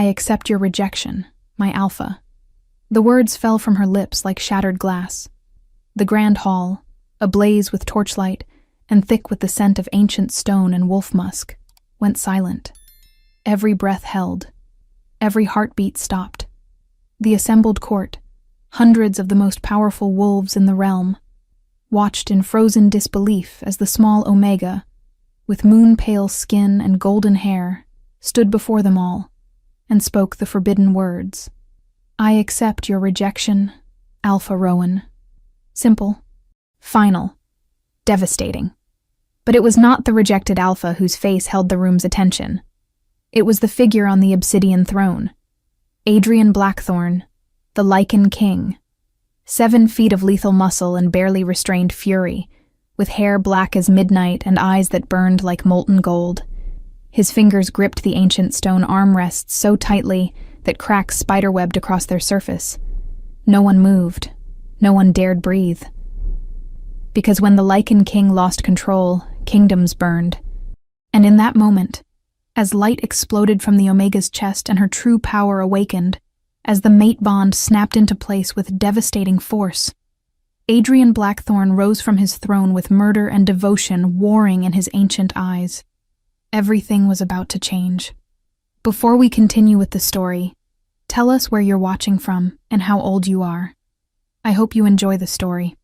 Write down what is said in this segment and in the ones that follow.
I accept your rejection, my Alpha. The words fell from her lips like shattered glass. The grand hall, ablaze with torchlight and thick with the scent of ancient stone and wolf musk, went silent. Every breath held. Every heartbeat stopped. The assembled court, hundreds of the most powerful wolves in the realm, watched in frozen disbelief as the small Omega, with moon-pale skin and golden hair, stood before them all and spoke the forbidden words. I accept your rejection, Alpha Rowan. Simple, final, devastating. But it was not the rejected Alpha whose face held the room's attention. It was the figure on the obsidian throne, Adrian Blackthorn, the Lycan king. 7 feet of lethal muscle and barely restrained fury, with hair black as midnight and eyes that burned like molten gold. His fingers gripped the ancient stone armrests so tightly that cracks spiderwebbed across their surface. No one moved. No one dared breathe. Because when the Lycan king lost control, kingdoms burned. And in that moment, as light exploded from the Omega's chest and her true power awakened, as the mate bond snapped into place with devastating force, Adrian Blackthorn rose from his throne with murder and devotion warring in his ancient eyes. Everything was about to change. Before we continue with the story, tell us where you're watching from and how old you are. I hope you enjoy the story.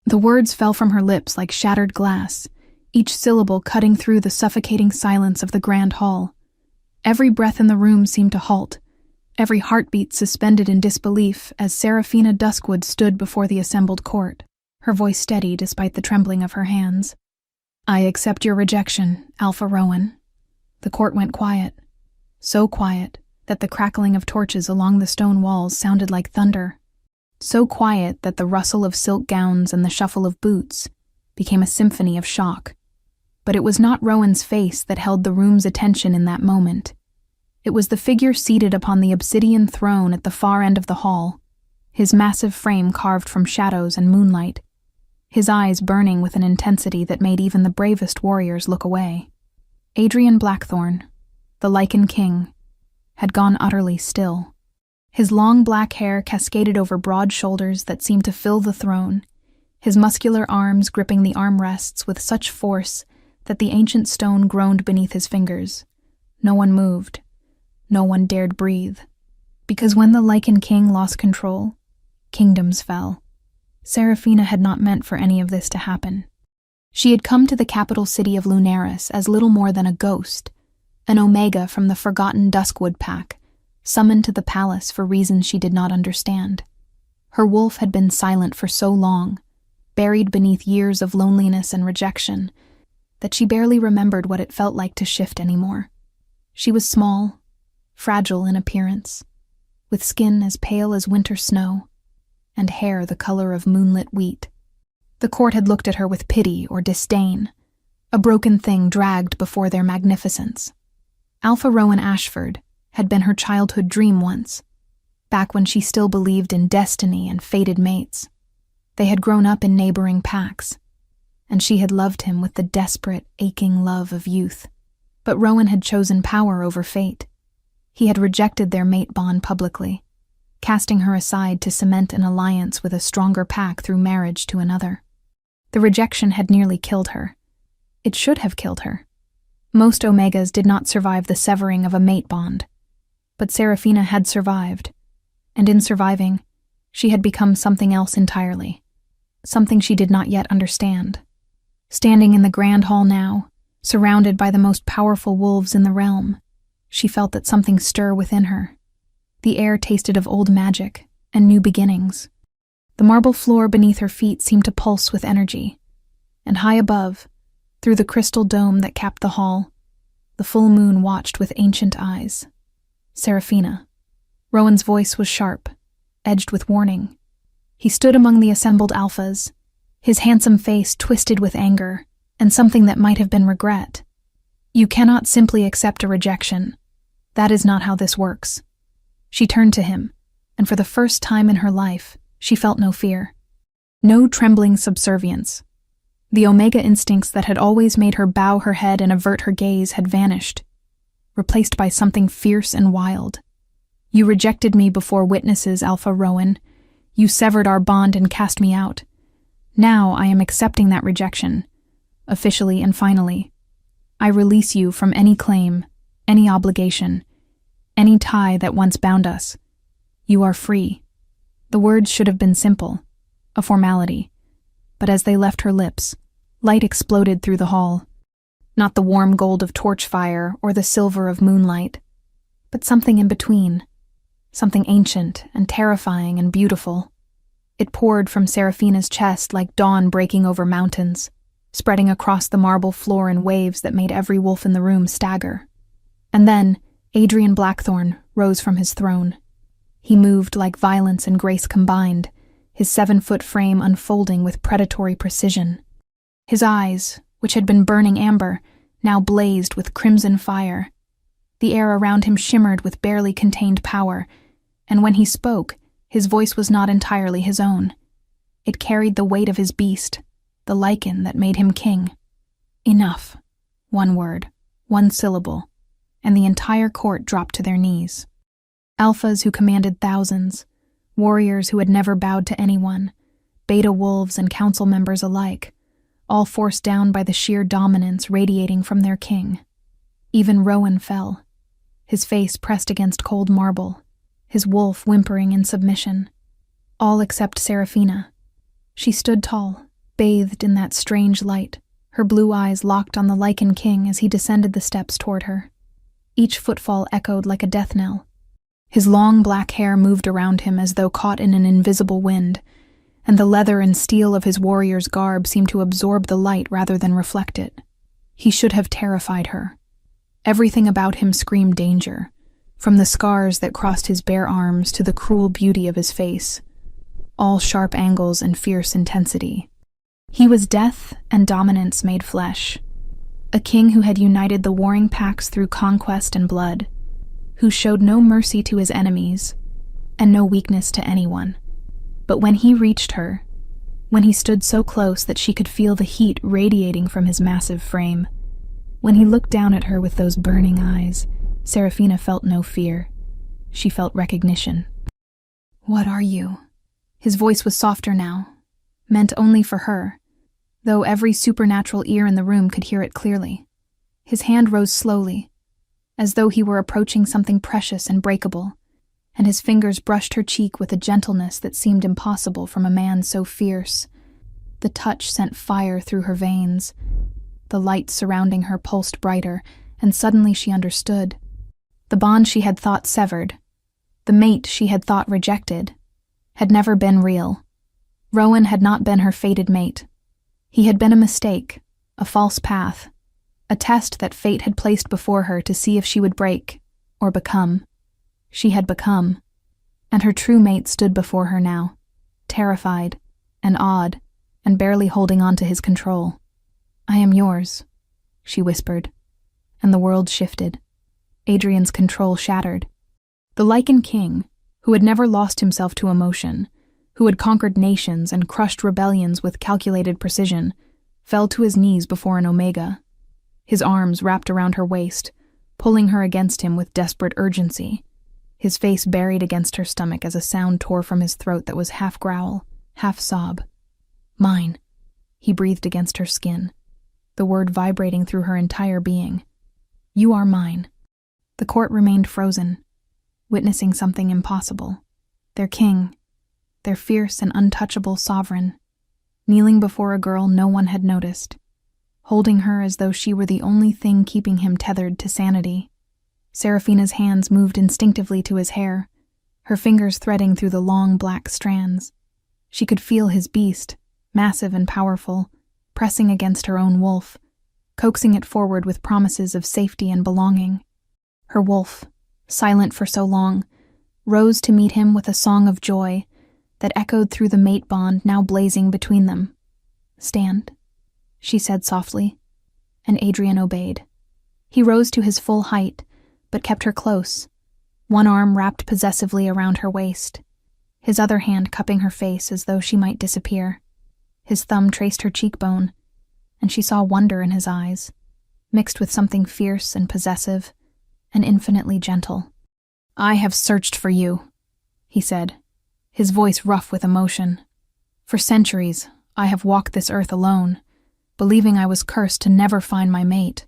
The words fell from her lips like shattered glass, each syllable cutting through the suffocating silence of the grand hall. Every breath in the room seemed to halt, every heartbeat suspended in disbelief as Seraphina Duskwood stood before the assembled court, her voice steady despite the trembling of her hands. I accept your rejection, Alpha Rowan. The court went quiet, so quiet that the crackling of torches along the stone walls sounded like thunder, so quiet that the rustle of silk gowns and the shuffle of boots became a symphony of shock. But it was not Rowan's face that held the room's attention in that moment. It was the figure seated upon the obsidian throne at the far end of the hall, his massive frame carved from shadows and moonlight, his eyes burning with an intensity that made even the bravest warriors look away. Adrian Blackthorn, the Lycan king, had gone utterly still. His long black hair cascaded over broad shoulders that seemed to fill the throne, his muscular arms gripping the armrests with such force that the ancient stone groaned beneath his fingers. No one moved. No one dared breathe. Because when the Lycan king lost control, kingdoms fell. Seraphina had not meant for any of this to happen. She had come to the capital city of Lunaris as little more than a ghost, an Omega from the forgotten Duskwood pack, summoned to the palace for reasons she did not understand. Her wolf had been silent for so long, buried beneath years of loneliness and rejection, that she barely remembered what it felt like to shift anymore. She was small, fragile in appearance, with skin as pale as winter snow, and hair the color of moonlit wheat. The court had looked at her with pity or disdain, a broken thing dragged before their magnificence. Alpha Rowan Ashford had been her childhood dream once, back when she still believed in destiny and fated mates. They had grown up in neighboring packs, and she had loved him with the desperate, aching love of youth. But Rowan had chosen power over fate. He had rejected their mate bond publicly, casting her aside to cement an alliance with a stronger pack through marriage to another. The rejection had nearly killed her. It should have killed her. Most Omegas did not survive the severing of a mate bond, but Seraphina had survived, and in surviving, she had become something else entirely, something she did not yet understand. Standing in the grand hall now, surrounded by the most powerful wolves in the realm, she felt that something stir within her. The air tasted of old magic and new beginnings. The marble floor beneath her feet seemed to pulse with energy, and high above, through the crystal dome that capped the hall, the full moon watched with ancient eyes. Seraphina. Rowan's voice was sharp, edged with warning. He stood among the assembled alphas, his handsome face twisted with anger and something that might have been regret. You cannot simply accept a rejection. That is not how this works. She turned to him, and for the first time in her life, she felt no fear. No trembling subservience. The Omega instincts that had always made her bow her head and avert her gaze had vanished, replaced by something fierce and wild, You rejected me before witnesses, Alpha Rowan. You severed our bond and cast me out. Now I am accepting that rejection, officially and finally. I release you from any claim, any obligation, any tie that once bound us. You are free. The words should have been simple, a formality, but as they left her lips, light exploded through the hall. Not the warm gold of torch fire or the silver of moonlight, but something in between, something ancient and terrifying and beautiful. It poured from Seraphina's chest like dawn breaking over mountains, spreading across the marble floor in waves that made every wolf in the room stagger. And then Adrian Blackthorn rose from his throne. He moved like violence and grace combined, his 7-foot frame unfolding with predatory precision. His eyes, which had been burning amber, now blazed with crimson fire. The air around him shimmered with barely contained power, and when he spoke, his voice was not entirely his own. It carried the weight of his beast, the Lycan that made him king. Enough. One word, one syllable, and the entire court dropped to their knees. Alphas who commanded thousands, warriors who had never bowed to anyone, beta wolves and council members alike, all forced down by the sheer dominance radiating from their king. Even Rowan fell, his face pressed against cold marble, his wolf whimpering in submission. All except Seraphina. She stood tall, bathed in that strange light, her blue eyes locked on the Lycan king as he descended the steps toward her. Each footfall echoed like a death knell. His long black hair moved around him as though caught in an invisible wind, and the leather and steel of his warrior's garb seemed to absorb the light rather than reflect it. He should have terrified her. Everything about him screamed danger, from the scars that crossed his bare arms to the cruel beauty of his face, all sharp angles and fierce intensity. He was death and dominance made flesh, a king who had united the warring packs through conquest and blood, who showed no mercy to his enemies and no weakness to anyone. But when he reached her, when he stood so close that she could feel the heat radiating from his massive frame, when he looked down at her with those burning eyes, Seraphina felt no fear. She felt recognition. "What are you?" His voice was softer now, meant only for her, though every supernatural ear in the room could hear it clearly. His hand rose slowly, as though he were approaching something precious and breakable, and his fingers brushed her cheek with a gentleness that seemed impossible from a man so fierce. The touch sent fire through her veins. The light surrounding her pulsed brighter, and suddenly she understood. The bond she had thought severed, the mate she had thought rejected, had never been real. Rowan had not been her fated mate. He had been a mistake, a false path, a test that fate had placed before her to see if she would break, or become. She had become, and her true mate stood before her now, terrified and awed and barely holding on to his control. "I am yours," she whispered, and the world shifted. Adrian's control shattered. The Lycan king, who had never lost himself to emotion, who had conquered nations and crushed rebellions with calculated precision, fell to his knees before an Omega. His arms wrapped around her waist, pulling her against him with desperate urgency. His face buried against her stomach as a sound tore from his throat that was half growl, half sob. "Mine," he breathed against her skin, the word vibrating through her entire being. "You are mine." The court remained frozen, witnessing something impossible. Their king, their fierce and untouchable sovereign, kneeling before a girl no one had noticed, holding her as though she were the only thing keeping him tethered to sanity. Seraphina's hands moved instinctively to his hair, her fingers threading through the long black strands. She could feel his beast, massive and powerful, pressing against her own wolf, coaxing it forward with promises of safety and belonging. Her wolf, silent for so long, rose to meet him with a song of joy that echoed through the mate bond now blazing between them. "Stand," she said softly, and Adrian obeyed. He rose to his full height, but kept her close, one arm wrapped possessively around her waist, his other hand cupping her face as though she might disappear. His thumb traced her cheekbone, and she saw wonder in his eyes, mixed with something fierce and possessive, and infinitely gentle. I have searched for you, he said, his voice rough with emotion. For centuries, I have walked this earth alone, believing I was cursed to never find my mate.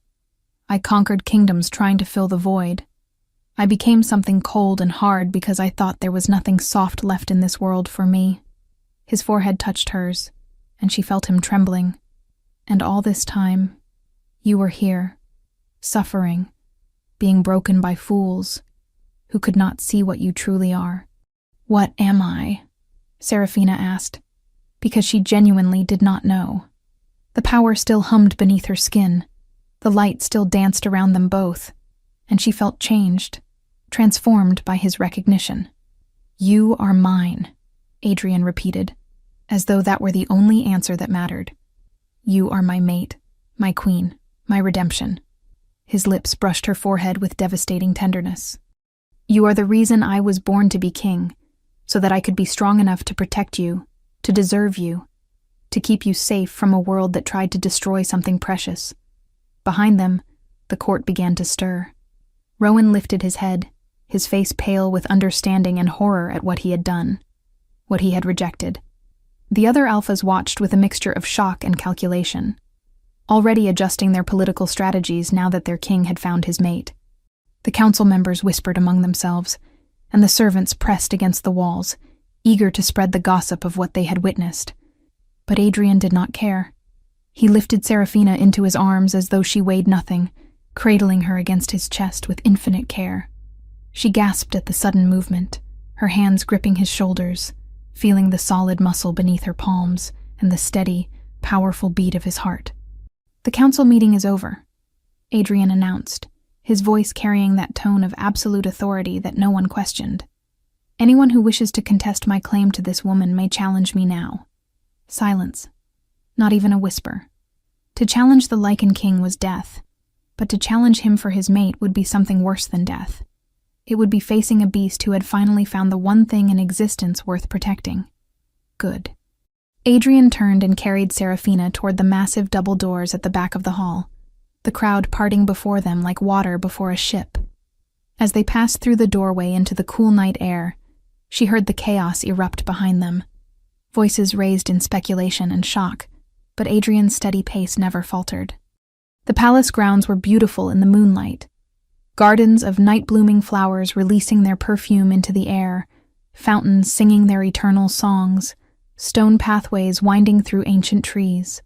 I conquered kingdoms trying to fill the void. I became something cold and hard because I thought there was nothing soft left in this world for me. His forehead touched hers, and she felt him trembling. And all this time, you were here, suffering, being broken by fools who could not see what you truly are. What am I? Seraphina asked, because she genuinely did not know. The power still hummed beneath her skin. The light still danced around them both, and she felt changed, transformed by his recognition. You are mine, Adrian repeated, as though that were the only answer that mattered. You are my mate, my queen, my redemption. His lips brushed her forehead with devastating tenderness. You are the reason I was born to be king, so that I could be strong enough to protect you, to deserve you, to keep you safe from a world that tried to destroy something precious. Behind them, the court began to stir. Rowan lifted his head, his face pale with understanding and horror at what he had done, what he had rejected. The other alphas watched with a mixture of shock and calculation, already adjusting their political strategies now that their king had found his mate. The council members whispered among themselves, and the servants pressed against the walls, eager to spread the gossip of what they had witnessed. But Adrian did not care. He lifted Seraphina into his arms as though she weighed nothing, cradling her against his chest with infinite care. She gasped at the sudden movement, her hands gripping his shoulders, feeling the solid muscle beneath her palms and the steady, powerful beat of his heart. The council meeting is over, Adrian announced, his voice carrying that tone of absolute authority that no one questioned. Anyone who wishes to contest my claim to this woman may challenge me now. Silence. Not even a whisper. To challenge the Lycan king was death, but to challenge him for his mate would be something worse than death. It would be facing a beast who had finally found the one thing in existence worth protecting. Good. Adrian turned and carried Seraphina toward the massive double doors at the back of the hall, the crowd parting before them like water before a ship. As they passed through the doorway into the cool night air, she heard the chaos erupt behind them. Voices raised in speculation and shock, but Adrian's steady pace never faltered. The palace grounds were beautiful in the moonlight. Gardens of night-blooming flowers releasing their perfume into the air, fountains singing their eternal songs, stone pathways winding through ancient trees.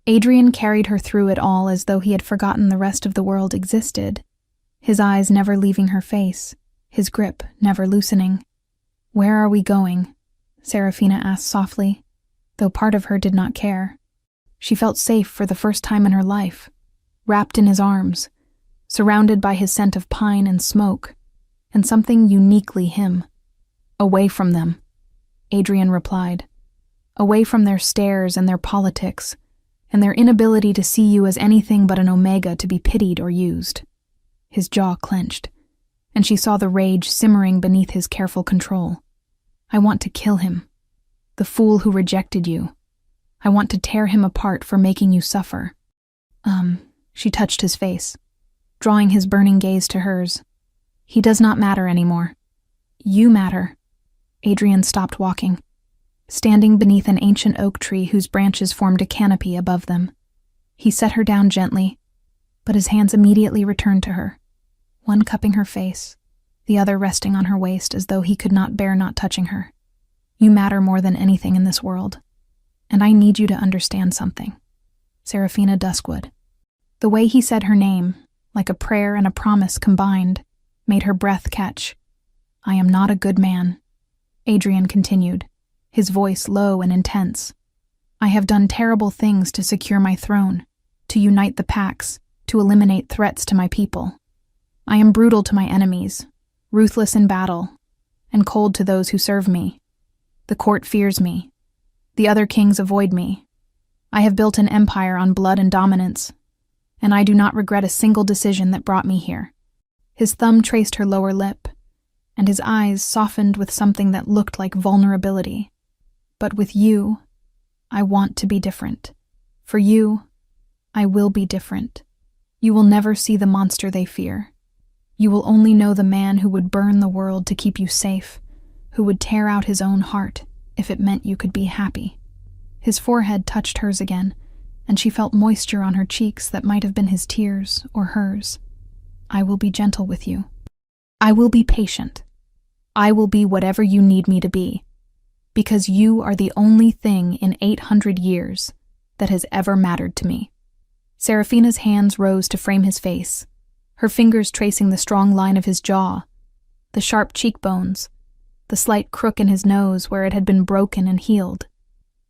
Adrian carried her through it all as though he had forgotten the rest of the world existed, his eyes never leaving her face, his grip never loosening. Where are we going? Seraphina asked softly, though part of her did not care. She felt safe for the first time in her life, wrapped in his arms, surrounded by his scent of pine and smoke, and something uniquely him. Away from them, Adrian replied. Away from their stares and their politics, and their inability to see you as anything but an omega to be pitied or used. His jaw clenched, and she saw the rage simmering beneath his careful control. I want to kill him. The fool who rejected you. I want to tear him apart for making you suffer. She touched his face, drawing his burning gaze to hers. He does not matter anymore. You matter. Adrian stopped walking, standing beneath an ancient oak tree whose branches formed a canopy above them. He set her down gently, but his hands immediately returned to her, one cupping her face, the other resting on her waist as though he could not bear not touching her. You matter more than anything in this world, and I need you to understand something. Seraphina Duskwood. The way he said her name, like a prayer and a promise combined, made her breath catch. I am not a good man, Adrian continued, his voice low and intense. I have done terrible things to secure my throne, to unite the packs, to eliminate threats to my people. I am brutal to my enemies, ruthless in battle, and cold to those who serve me. The court fears me. The other kings avoid me. I have built an empire on blood and dominance, and I do not regret a single decision that brought me here. His thumb traced her lower lip, and his eyes softened with something that looked like vulnerability. But with you, I want to be different. For you, I will be different. You will never see the monster they fear. You will only know the man who would burn the world to keep you safe, who would tear out his own heart if it meant you could be happy. His forehead touched hers again, and she felt moisture on her cheeks that might have been his tears or hers. I will be gentle with you. I will be patient. I will be whatever you need me to be, because you are the only thing in 800 years that has ever mattered to me. Serafina's hands rose to frame his face, her fingers tracing the strong line of his jaw, the sharp cheekbones, the slight crook in his nose where it had been broken and healed.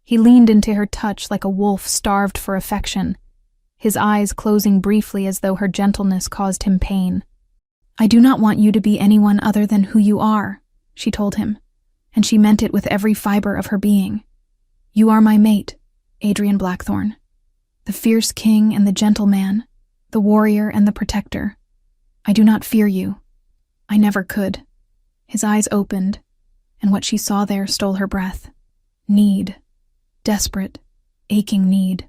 He leaned into her touch like a wolf starved for affection, his eyes closing briefly as though her gentleness caused him pain. I do not want you to be anyone other than who you are, she told him, and she meant it with every fiber of her being. You are my mate, Adrian Blackthorne, the fierce king and the gentle man, the warrior and the protector. I do not fear you. I never could. His eyes opened, and what she saw there stole her breath. Need. Desperate, aching need.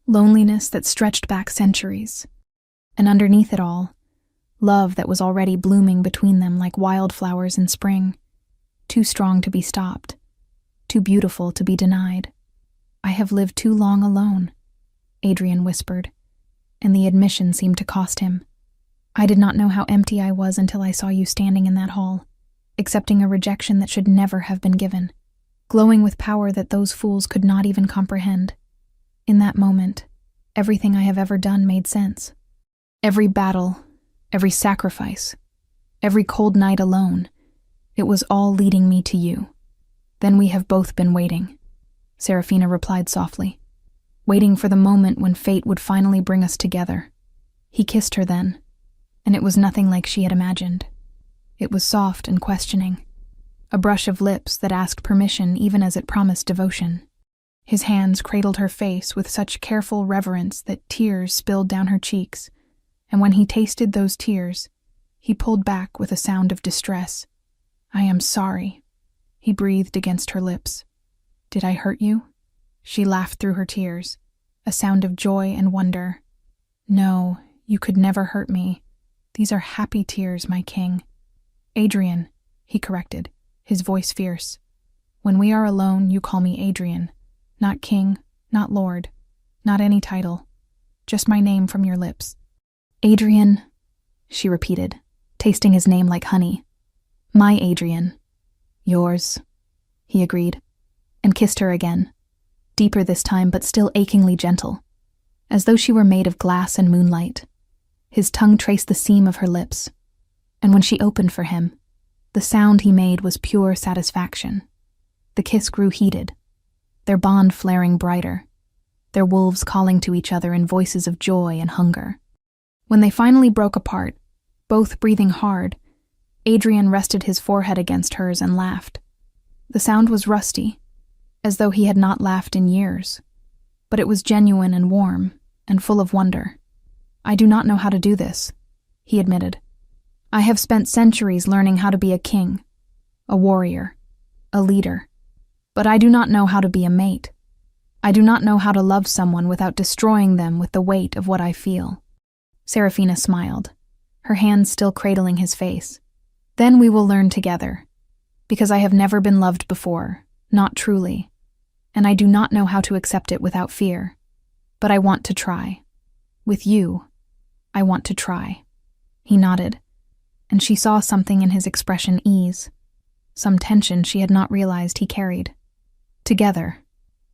Loneliness that stretched back centuries. And underneath it all, love that was already blooming between them like wildflowers in spring. Too strong to be stopped. Too beautiful to be denied. I have lived too long alone, Adrian whispered, and the admission seemed to cost him. I did not know how empty I was until I saw you standing in that hall, accepting a rejection that should never have been given, glowing with power that those fools could not even comprehend. In that moment, everything I have ever done made sense. Every battle, every sacrifice, every cold night alone, it was all leading me to you. Then we have both been waiting, Serafina replied softly, waiting for the moment when fate would finally bring us together. He kissed her then, and it was nothing like she had imagined. It was soft and questioning, a brush of lips that asked permission even as it promised devotion. His hands cradled her face with such careful reverence that tears spilled down her cheeks, and when he tasted those tears, he pulled back with a sound of distress. I am sorry, he breathed against her lips. Did I hurt you? She laughed through her tears, a sound of joy and wonder. No, you could never hurt me. These are happy tears, my king. Adrian, he corrected, his voice fierce. When we are alone, you call me Adrian. Not king, not lord, not any title. Just my name from your lips. Adrian, she repeated, tasting his name like honey. My Adrian. Yours, he agreed, and kissed her again, deeper this time but still achingly gentle, as though she were made of glass and moonlight. His tongue traced the seam of her lips, and when she opened for him, the sound he made was pure satisfaction. The kiss grew heated, their bond flaring brighter, their wolves calling to each other in voices of joy and hunger. When they finally broke apart, both breathing hard, Adrian rested his forehead against hers and laughed. The sound was rusty, as though he had not laughed in years, but it was genuine and warm and full of wonder. I do not know how to do this, he admitted. I have spent centuries learning how to be a king, a warrior, a leader, but I do not know how to be a mate. I do not know how to love someone without destroying them with the weight of what I feel. Serafina smiled, her hands still cradling his face. Then we will learn together, because I have never been loved before, not truly, and I do not know how to accept it without fear. But I want to try. With you, I want to try. He nodded, and she saw something in his expression ease, some tension she had not realized he carried. Together,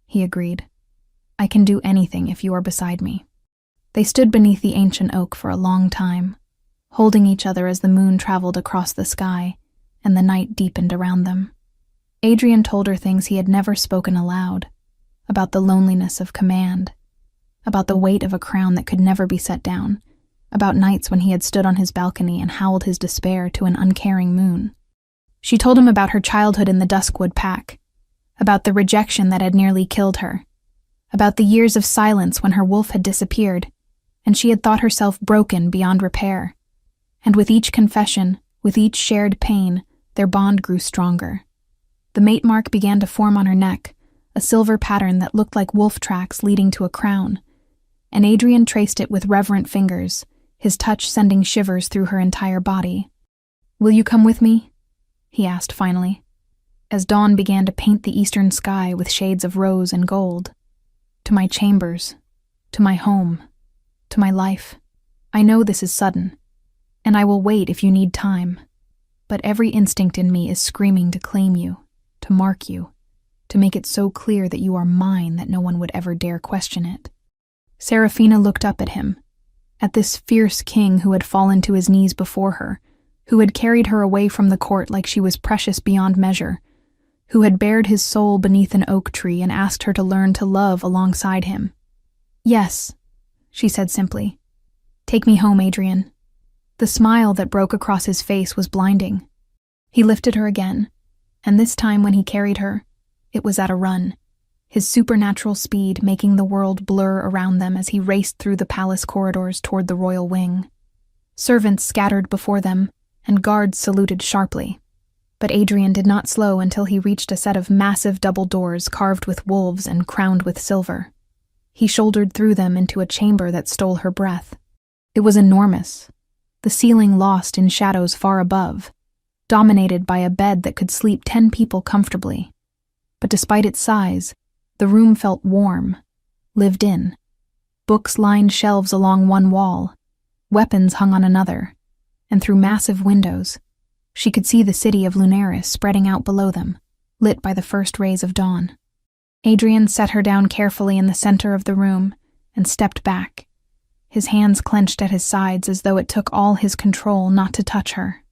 he agreed. I can do anything if you are beside me. They stood beneath the ancient oak for a long time, holding each other as the moon traveled across the sky and the night deepened around them. Adrian told her things he had never spoken aloud, about the loneliness of command, about the weight of a crown that could never be set down, about nights when he had stood on his balcony and howled his despair to an uncaring moon. She told him about her childhood in the Duskwood Pack, about the rejection that had nearly killed her, about the years of silence when her wolf had disappeared, and she had thought herself broken beyond repair. And with each confession, with each shared pain, their bond grew stronger. The mate mark began to form on her neck, a silver pattern that looked like wolf tracks leading to a crown, and Adrian traced it with reverent fingers, his touch sending shivers through her entire body. "Will you come with me?" he asked finally, as dawn began to paint the eastern sky with shades of rose and gold. "To my chambers, to my home, to my life. I know this is sudden, and I will wait if you need time, but every instinct in me is screaming to claim you, to mark you, to make it so clear that you are mine that no one would ever dare question it." Serafina looked up at him, at this fierce king who had fallen to his knees before her, who had carried her away from the court like she was precious beyond measure, who had bared his soul beneath an oak tree and asked her to learn to love alongside him. "Yes," she said simply. "Take me home, Adrian." The smile that broke across his face was blinding. He lifted her again, and this time when he carried her, it was at a run, his supernatural speed making the world blur around them as he raced through the palace corridors toward the royal wing. Servants scattered before them, and guards saluted sharply. But Adrian did not slow until he reached a set of massive double doors carved with wolves and crowned with silver. He shouldered through them into a chamber that stole her breath. It was enormous, the ceiling lost in shadows far above, dominated by a bed that could sleep 10 people comfortably. But despite its size, the room felt warm, lived in. Books lined shelves along one wall, weapons hung on another, and through massive windows, she could see the city of Lunaris spreading out below them, lit by the first rays of dawn. Adrian set her down carefully in the center of the room and stepped back, his hands clenched at his sides as though it took all his control not to touch her.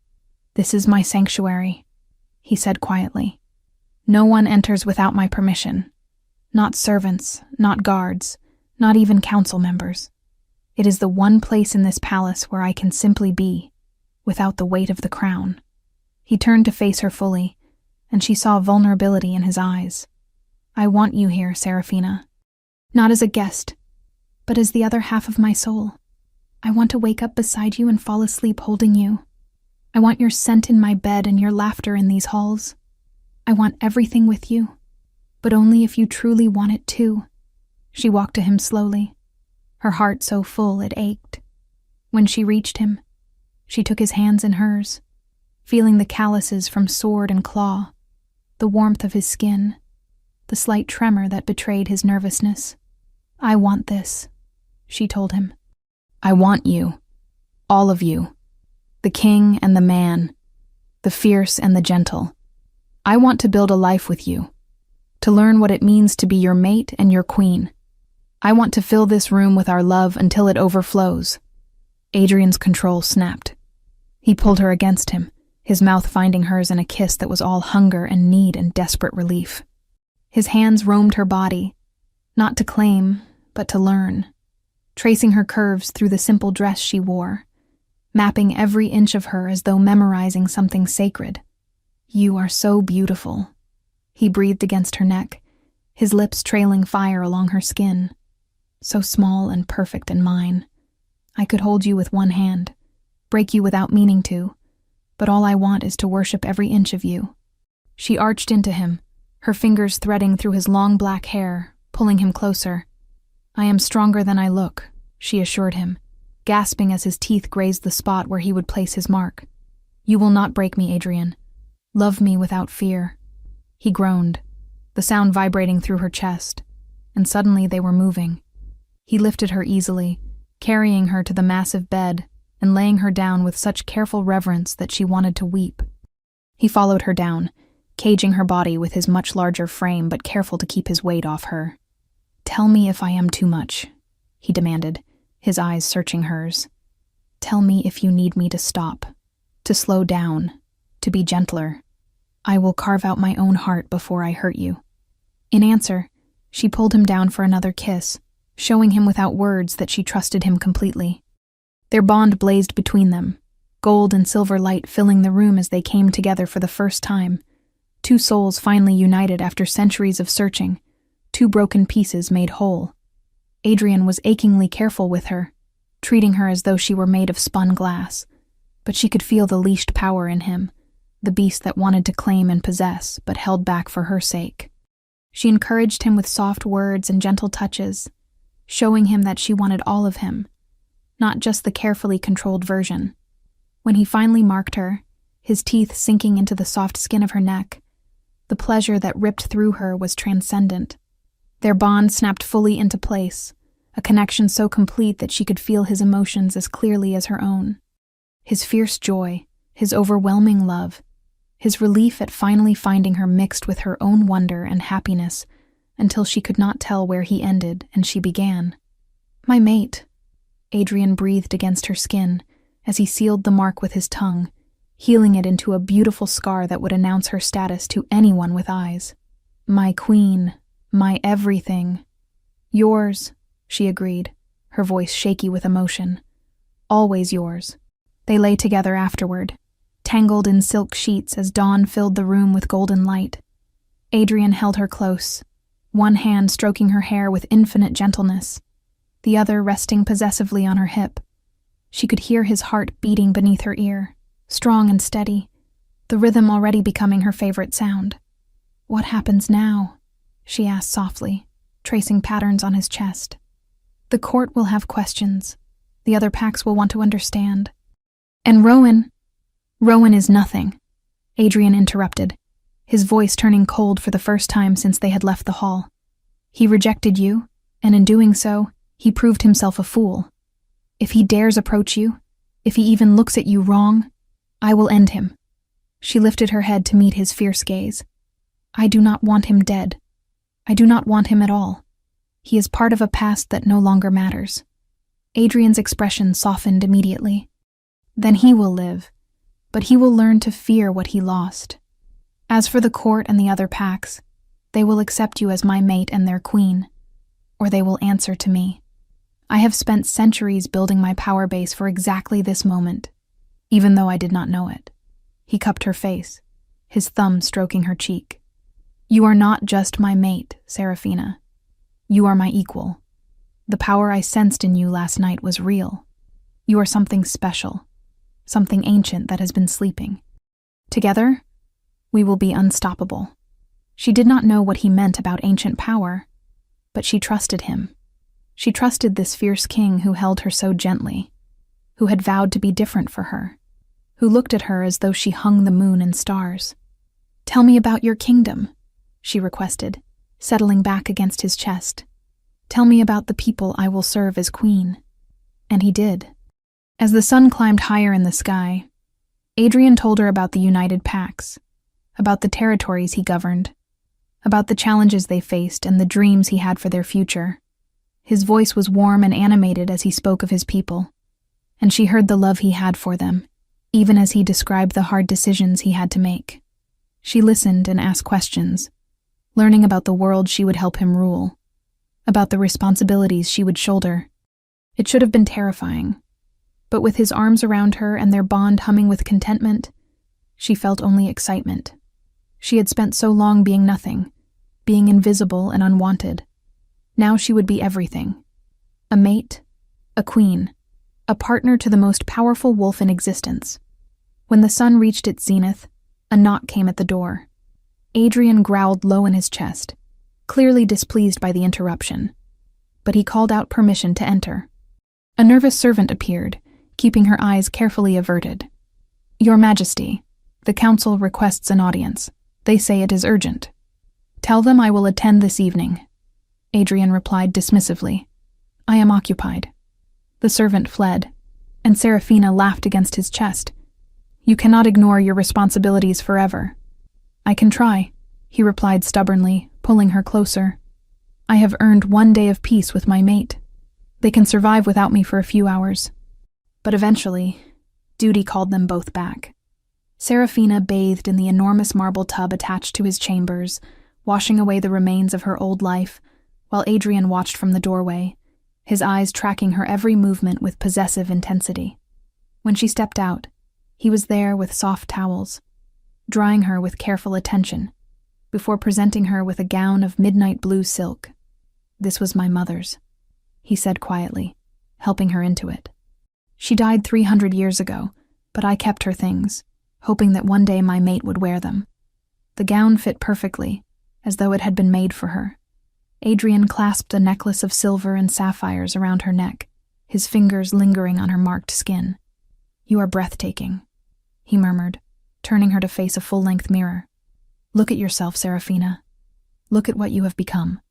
"This is my sanctuary," he said quietly. "No one enters without my permission. Not servants, not guards, not even council members. It is the one place in this palace where I can simply be, without the weight of the crown." He turned to face her fully, and she saw vulnerability in his eyes. "I want you here, Serafina. Not as a guest, but as the other half of my soul. I want to wake up beside you and fall asleep holding you. I want your scent in my bed and your laughter in these halls. I want everything with you, but only if you truly want it too." She walked to him slowly, her heart so full it ached. When she reached him, she took his hands in hers, feeling the calluses from sword and claw, the warmth of his skin, the slight tremor that betrayed his nervousness. "I want this," she told him. "I want you. All of you. The king and the man. The fierce and the gentle. I want to build a life with you. To learn what it means to be your mate and your queen. I want to fill this room with our love until it overflows." Adrian's control snapped. He pulled her against him, his mouth finding hers in a kiss that was all hunger and need and desperate relief. His hands roamed her body, not to claim, but to learn, tracing her curves through the simple dress she wore, mapping every inch of her as though memorizing something sacred. "You are so beautiful," he breathed against her neck, his lips trailing fire along her skin. "So small and perfect in mine. I could hold you with one hand, break you without meaning to, but all I want is to worship every inch of you." She arched into him, her fingers threading through his long black hair, pulling him closer. "I am stronger than I look," she assured him, gasping as his teeth grazed the spot where he would place his mark. "You will not break me, Adrian. Love me without fear." He groaned, the sound vibrating through her chest, and suddenly they were moving. He lifted her easily, carrying her to the massive bed and laying her down with such careful reverence that she wanted to weep. He followed her down, caging her body with his much larger frame but careful to keep his weight off her. "Tell me if I am too much," he demanded, his eyes searching hers. "Tell me if you need me to stop, to slow down, to be gentler. I will carve out my own heart before I hurt you." In answer, she pulled him down for another kiss, showing him without words that she trusted him completely. Their bond blazed between them, gold and silver light filling the room as they came together for the first time. Two souls finally united after centuries of searching, two broken pieces made whole. Adrian was achingly careful with her, treating her as though she were made of spun glass, but she could feel the leashed power in him, the beast that wanted to claim and possess, but held back for her sake. She encouraged him with soft words and gentle touches, showing him that she wanted all of him, not just the carefully controlled version. When he finally marked her, his teeth sinking into the soft skin of her neck, the pleasure that ripped through her was transcendent. Their bond snapped fully into place, a connection so complete that she could feel his emotions as clearly as her own. His fierce joy, his overwhelming love, his relief at finally finding her mixed with her own wonder and happiness until she could not tell where he ended and she began. "My mate," Adrian breathed against her skin as he sealed the mark with his tongue, healing it into a beautiful scar that would announce her status to anyone with eyes. "My queen, my everything." "Yours," she agreed, her voice shaky with emotion. "Always yours." They lay together afterward, tangled in silk sheets as dawn filled the room with golden light. Adrian held her close, one hand stroking her hair with infinite gentleness, the other resting possessively on her hip. She could hear his heart beating beneath her ear, strong and steady, the rhythm already becoming her favorite sound. "What happens now?" she asked softly, tracing patterns on his chest. "The court will have questions. The other packs will want to understand. And Rowan..." "Rowan is nothing," Adrian interrupted, his voice turning cold for the first time since they had left the hall. "He rejected you, and in doing so, he proved himself a fool. If he dares approach you, if he even looks at you wrong, I will end him." She lifted her head to meet his fierce gaze. "I do not want him dead. I do not want him at all. He is part of a past that no longer matters." Adrian's expression softened immediately. "Then he will live, but he will learn to fear what he lost. As for the court and the other packs, they will accept you as my mate and their queen, or they will answer to me. I have spent centuries building my power base for exactly this moment, even though I did not know it." He cupped her face, his thumb stroking her cheek. "You are not just my mate, Seraphina. You are my equal. The power I sensed in you last night was real. You are something special, something ancient that has been sleeping. Together, we will be unstoppable." She did not know what he meant about ancient power, but she trusted him. She trusted this fierce king who held her so gently, who had vowed to be different for her, who looked at her as though she hung the moon and stars. "Tell me about your kingdom," she requested, settling back against his chest. "Tell me about the people I will serve as queen." And he did. As the sun climbed higher in the sky, Adrian told her about the United Packs, about the territories he governed, about the challenges they faced and the dreams he had for their future. His voice was warm and animated as he spoke of his people, and she heard the love he had for them, even as he described the hard decisions he had to make. She listened and asked questions, learning about the world she would help him rule, about the responsibilities she would shoulder. It should have been terrifying, but with his arms around her and their bond humming with contentment, she felt only excitement. She had spent so long being nothing, being invisible and unwanted. Now she would be everything. A mate, a queen, a partner to the most powerful wolf in existence. When the sun reached its zenith, a knock came at the door. Adrian growled low in his chest, clearly displeased by the interruption, but he called out permission to enter. A nervous servant appeared, keeping her eyes carefully averted. "Your Majesty, the council requests an audience. They say it is urgent." "Tell them I will attend this evening," Adrian replied dismissively. "I am occupied." The servant fled, and Seraphina laughed against his chest. "You cannot ignore your responsibilities forever." "I can try," he replied stubbornly, pulling her closer. "I have earned one day of peace with my mate. They can survive without me for a few hours." But eventually, duty called them both back. Seraphina bathed in the enormous marble tub attached to his chambers, washing away the remains of her old life, while Adrian watched from the doorway, his eyes tracking her every movement with possessive intensity. When she stepped out, he was there with soft towels, drying her with careful attention, before presenting her with a gown of midnight blue silk. "This was my mother's," he said quietly, helping her into it. "She died 300 years ago, but I kept her things, hoping that one day my mate would wear them." The gown fit perfectly, as though it had been made for her. Adrian clasped a necklace of silver and sapphires around her neck, his fingers lingering on her marked skin. "You are breathtaking," he murmured, turning her to face a full-length mirror. "Look at yourself, Serafina. Look at what you have become."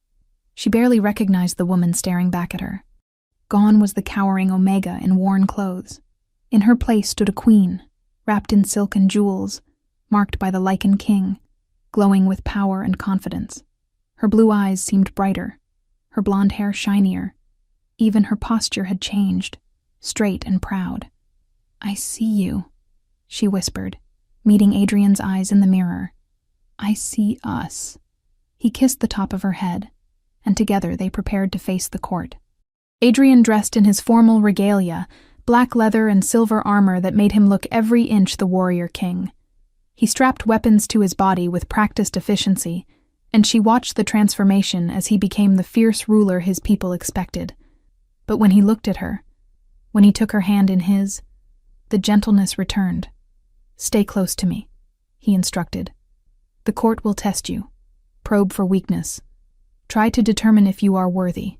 She barely recognized the woman staring back at her. Gone was the cowering Omega in worn clothes. In her place stood a queen, wrapped in silk and jewels, marked by the Lycan king, glowing with power and confidence. Her blue eyes seemed brighter, her blonde hair shinier. Even her posture had changed, straight and proud. "I see you," she whispered, meeting Adrian's eyes in the mirror. "I see us." He kissed the top of her head, and together they prepared to face the court. Adrian dressed in his formal regalia, black leather and silver armor that made him look every inch the warrior king. He strapped weapons to his body with practiced efficiency, and she watched the transformation as he became the fierce ruler his people expected. But when he looked at her, when he took her hand in his, the gentleness returned. "Stay close to me," he instructed. "The court will test you, probe for weakness. Try to determine if you are worthy.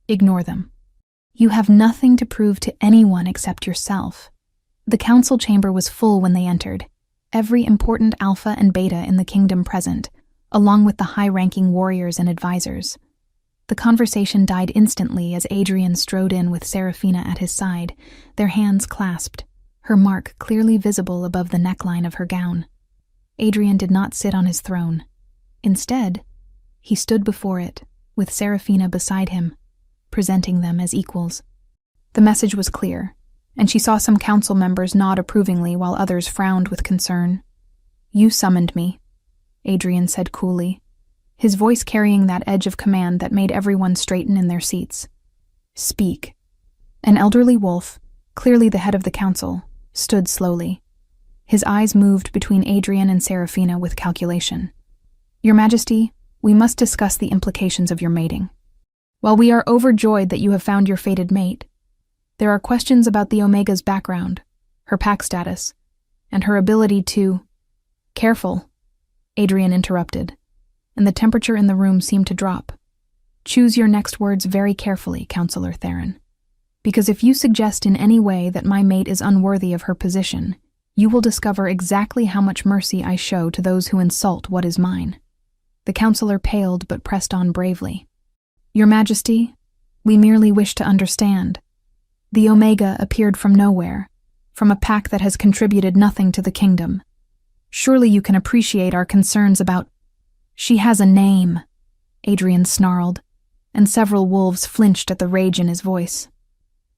Ignore them. You have nothing to prove to anyone except yourself." The council chamber was full when they entered, every important alpha and beta in the kingdom present, along with the high-ranking warriors and advisors. The conversation died instantly as Adrian strode in with Serafina at his side, their hands clasped, her mark clearly visible above the neckline of her gown. Adrian did not sit on his throne. Instead, he stood before it, with Serafina beside him, presenting them as equals. The message was clear, and she saw some council members nod approvingly while others frowned with concern. "You summoned me," Adrian said coolly, his voice carrying that edge of command that made everyone straighten in their seats. "Speak." An elderly wolf, clearly the head of the council, stood slowly. His eyes moved between Adrian and Serafina with calculation. "Your Majesty, we must discuss the implications of your mating. While we are overjoyed that you have found your fated mate, there are questions about the Omega's background, her pack status, and her ability to—" "Careful," Adrian interrupted, and the temperature in the room seemed to drop. "Choose your next words very carefully, Counselor Theron, because if you suggest in any way that my mate is unworthy of her position, you will discover exactly how much mercy I show to those who insult what is mine." The counselor paled but pressed on bravely. "Your Majesty, we merely wish to understand. The Omega appeared from nowhere, from a pack that has contributed nothing to the kingdom. Surely you can appreciate our concerns about—" "She has a name," Adrian snarled, and several wolves flinched at the rage in his voice.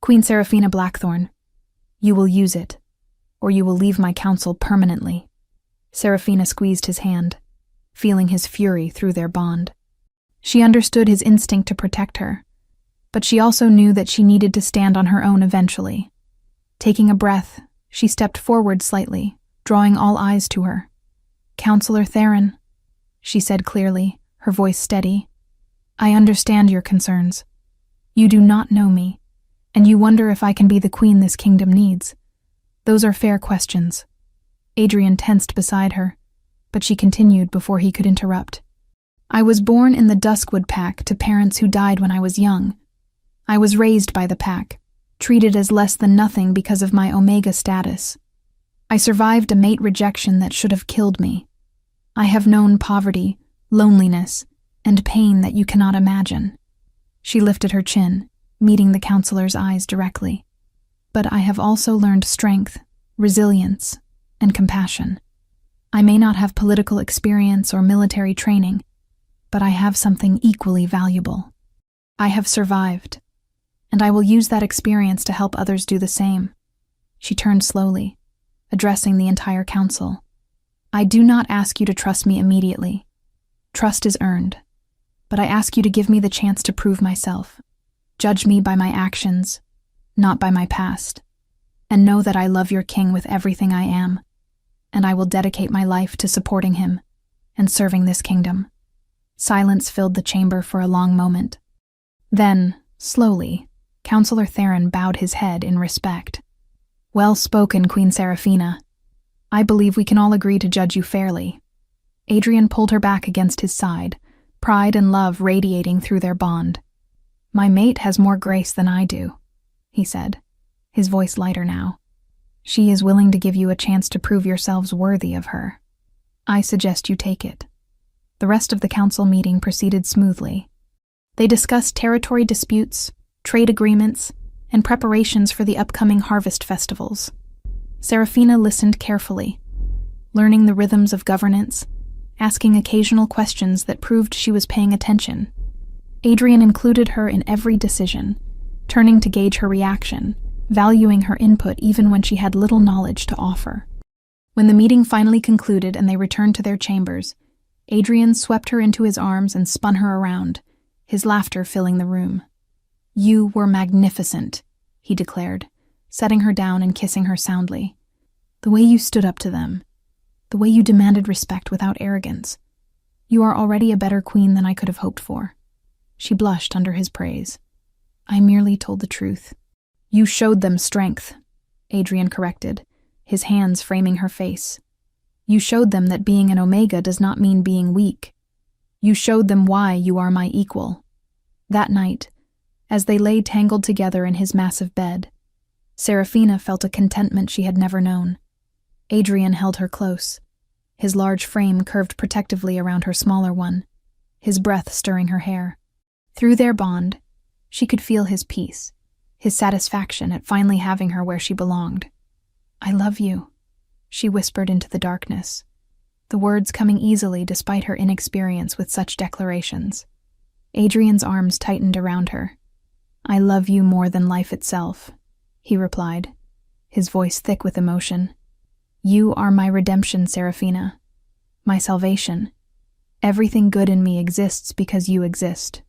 "Queen Serafina Blackthorn, you will use it, or you will leave my council permanently." Serafina squeezed his hand, feeling his fury through their bond. She understood his instinct to protect her, but she also knew that she needed to stand on her own eventually. Taking a breath, she stepped forward slightly, drawing all eyes to her. "Counselor Theron," she said clearly, her voice steady, "I understand your concerns. You do not know me, and you wonder if I can be the queen this kingdom needs. Those are fair questions." Adrian tensed beside her, but she continued before he could interrupt. "I was born in the Duskwood pack to parents who died when I was young. I was raised by the pack, treated as less than nothing because of my Omega status. I survived a mate rejection that should have killed me. I have known poverty, loneliness, and pain that you cannot imagine." She lifted her chin, meeting the counselor's eyes directly. "But I have also learned strength, resilience, and compassion. I may not have political experience or military training, but I have something equally valuable. I have survived, and I will use that experience to help others do the same." She turned slowly, addressing the entire council. "I do not ask you to trust me immediately. Trust is earned, but I ask you to give me the chance to prove myself. Judge me by my actions, not by my past, and know that I love your king with everything I am, and I will dedicate my life to supporting him and serving this kingdom." Silence filled the chamber for a long moment. Then, slowly, Counselor Theron bowed his head in respect. "Well spoken, Queen Serafina. I believe we can all agree to judge you fairly." Adrian pulled her back against his side, pride and love radiating through their bond. "My mate has more grace than I do. he said, his voice lighter now. She is willing to give you a chance to prove yourselves worthy of her. I suggest you take it. The rest of the council meeting proceeded smoothly. They discussed territory disputes, trade agreements, and preparations for the upcoming harvest festivals. Serafina listened carefully, learning the rhythms of governance, asking occasional questions that proved she was paying attention. Adrian included her in every decision, turning to gauge her reaction, valuing her input even when she had little knowledge to offer. When the meeting finally concluded and they returned to their chambers, Adrian swept her into his arms and spun her around, his laughter filling the room. You were magnificent, he declared, setting her down and kissing her soundly. The way you stood up to them, the way you demanded respect without arrogance. You are already a better queen than I could have hoped for. She blushed under his praise. I merely told the truth. You showed them strength, Adrian corrected, his hands framing her face. You showed them that being an Omega does not mean being weak. You showed them why you are my equal. That night, as they lay tangled together in his massive bed, Serafina felt a contentment she had never known. Adrian held her close, his large frame curved protectively around her smaller one, his breath stirring her hair. Through their bond, she could feel his peace, his satisfaction at finally having her where she belonged. I love you, she whispered into the darkness, the words coming easily despite her inexperience with such declarations. Adrian's arms tightened around her. I love you more than life itself, he replied, his voice thick with emotion. You are my redemption, Serafina, my salvation. Everything good in me exists because you exist.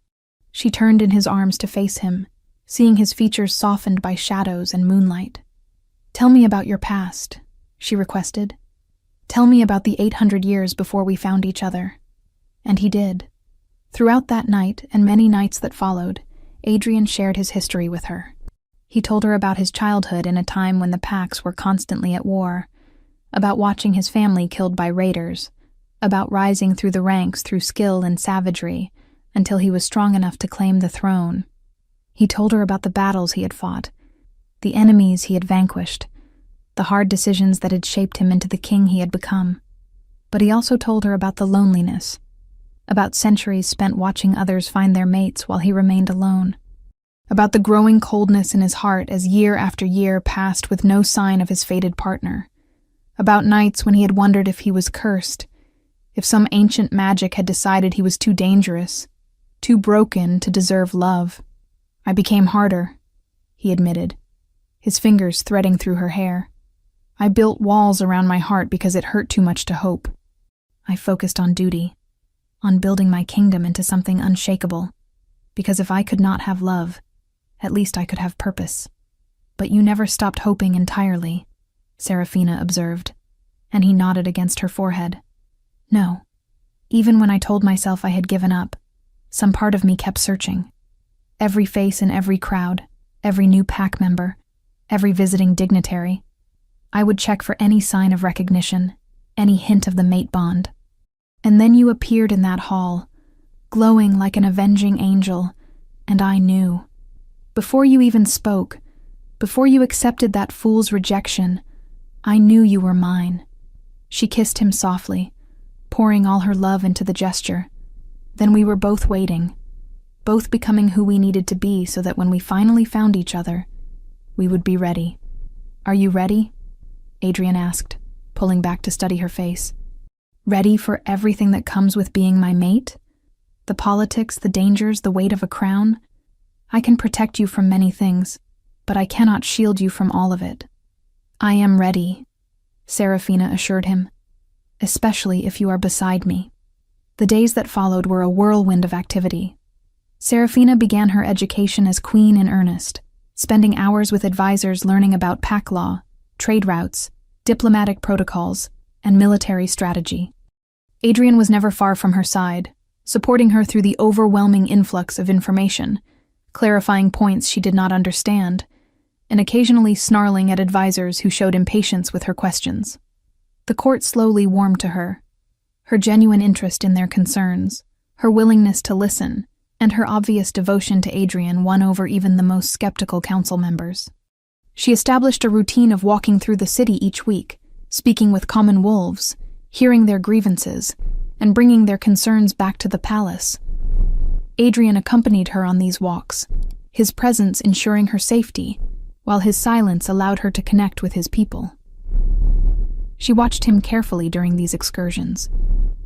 She turned in his arms to face him, seeing his features softened by shadows and moonlight. Tell me about your past, she requested. Tell me about the 800 years before we found each other. And he did. Throughout that night and many nights that followed, Adrian shared his history with her. He told her about his childhood in a time when the packs were constantly at war, about watching his family killed by raiders, about rising through the ranks through skill and savagery until he was strong enough to claim the throne. He told her about the battles he had fought, the enemies he had vanquished, the hard decisions that had shaped him into the king he had become. But he also told her about the loneliness, about centuries spent watching others find their mates while he remained alone, about the growing coldness in his heart as year after year passed with no sign of his fated partner, about nights when he had wondered if he was cursed, if some ancient magic had decided he was too dangerous, too broken to deserve love. I became harder, he admitted, his fingers threading through her hair. I built walls around my heart because it hurt too much to hope. I focused on duty, on building my kingdom into something unshakable, because if I could not have love, at least I could have purpose. But you never stopped hoping entirely, Serafina observed, and he nodded against her forehead. No, even when I told myself I had given up, some part of me kept searching. Every face in every crowd, every new pack member, every visiting dignitary. I would check for any sign of recognition, any hint of the mate bond. And then you appeared in that hall, glowing like an avenging angel, and I knew. Before you even spoke, before you accepted that fool's rejection, I knew you were mine. She kissed him softly, pouring all her love into the gesture. Then we were both waiting, both becoming who we needed to be so that when we finally found each other, we would be ready. Are you ready? Adrian asked, pulling back to study her face. Ready for everything that comes with being my mate? The politics, the dangers, the weight of a crown? I can protect you from many things, but I cannot shield you from all of it. I am ready, Serafina assured him, especially if you are beside me. The days that followed were a whirlwind of activity. Serafina began her education as queen in earnest, spending hours with advisors learning about pack law, trade routes, diplomatic protocols, and military strategy. Adrian was never far from her side, supporting her through the overwhelming influx of information, clarifying points she did not understand, and occasionally snarling at advisors who showed impatience with her questions. The court slowly warmed to her, her genuine interest in their concerns, her willingness to listen, and her obvious devotion to Adrian won over even the most skeptical council members. She established a routine of walking through the city each week, speaking with common wolves, hearing their grievances, and bringing their concerns back to the palace. Adrian accompanied her on these walks, his presence ensuring her safety, while his silence allowed her to connect with his people. She watched him carefully during these excursions,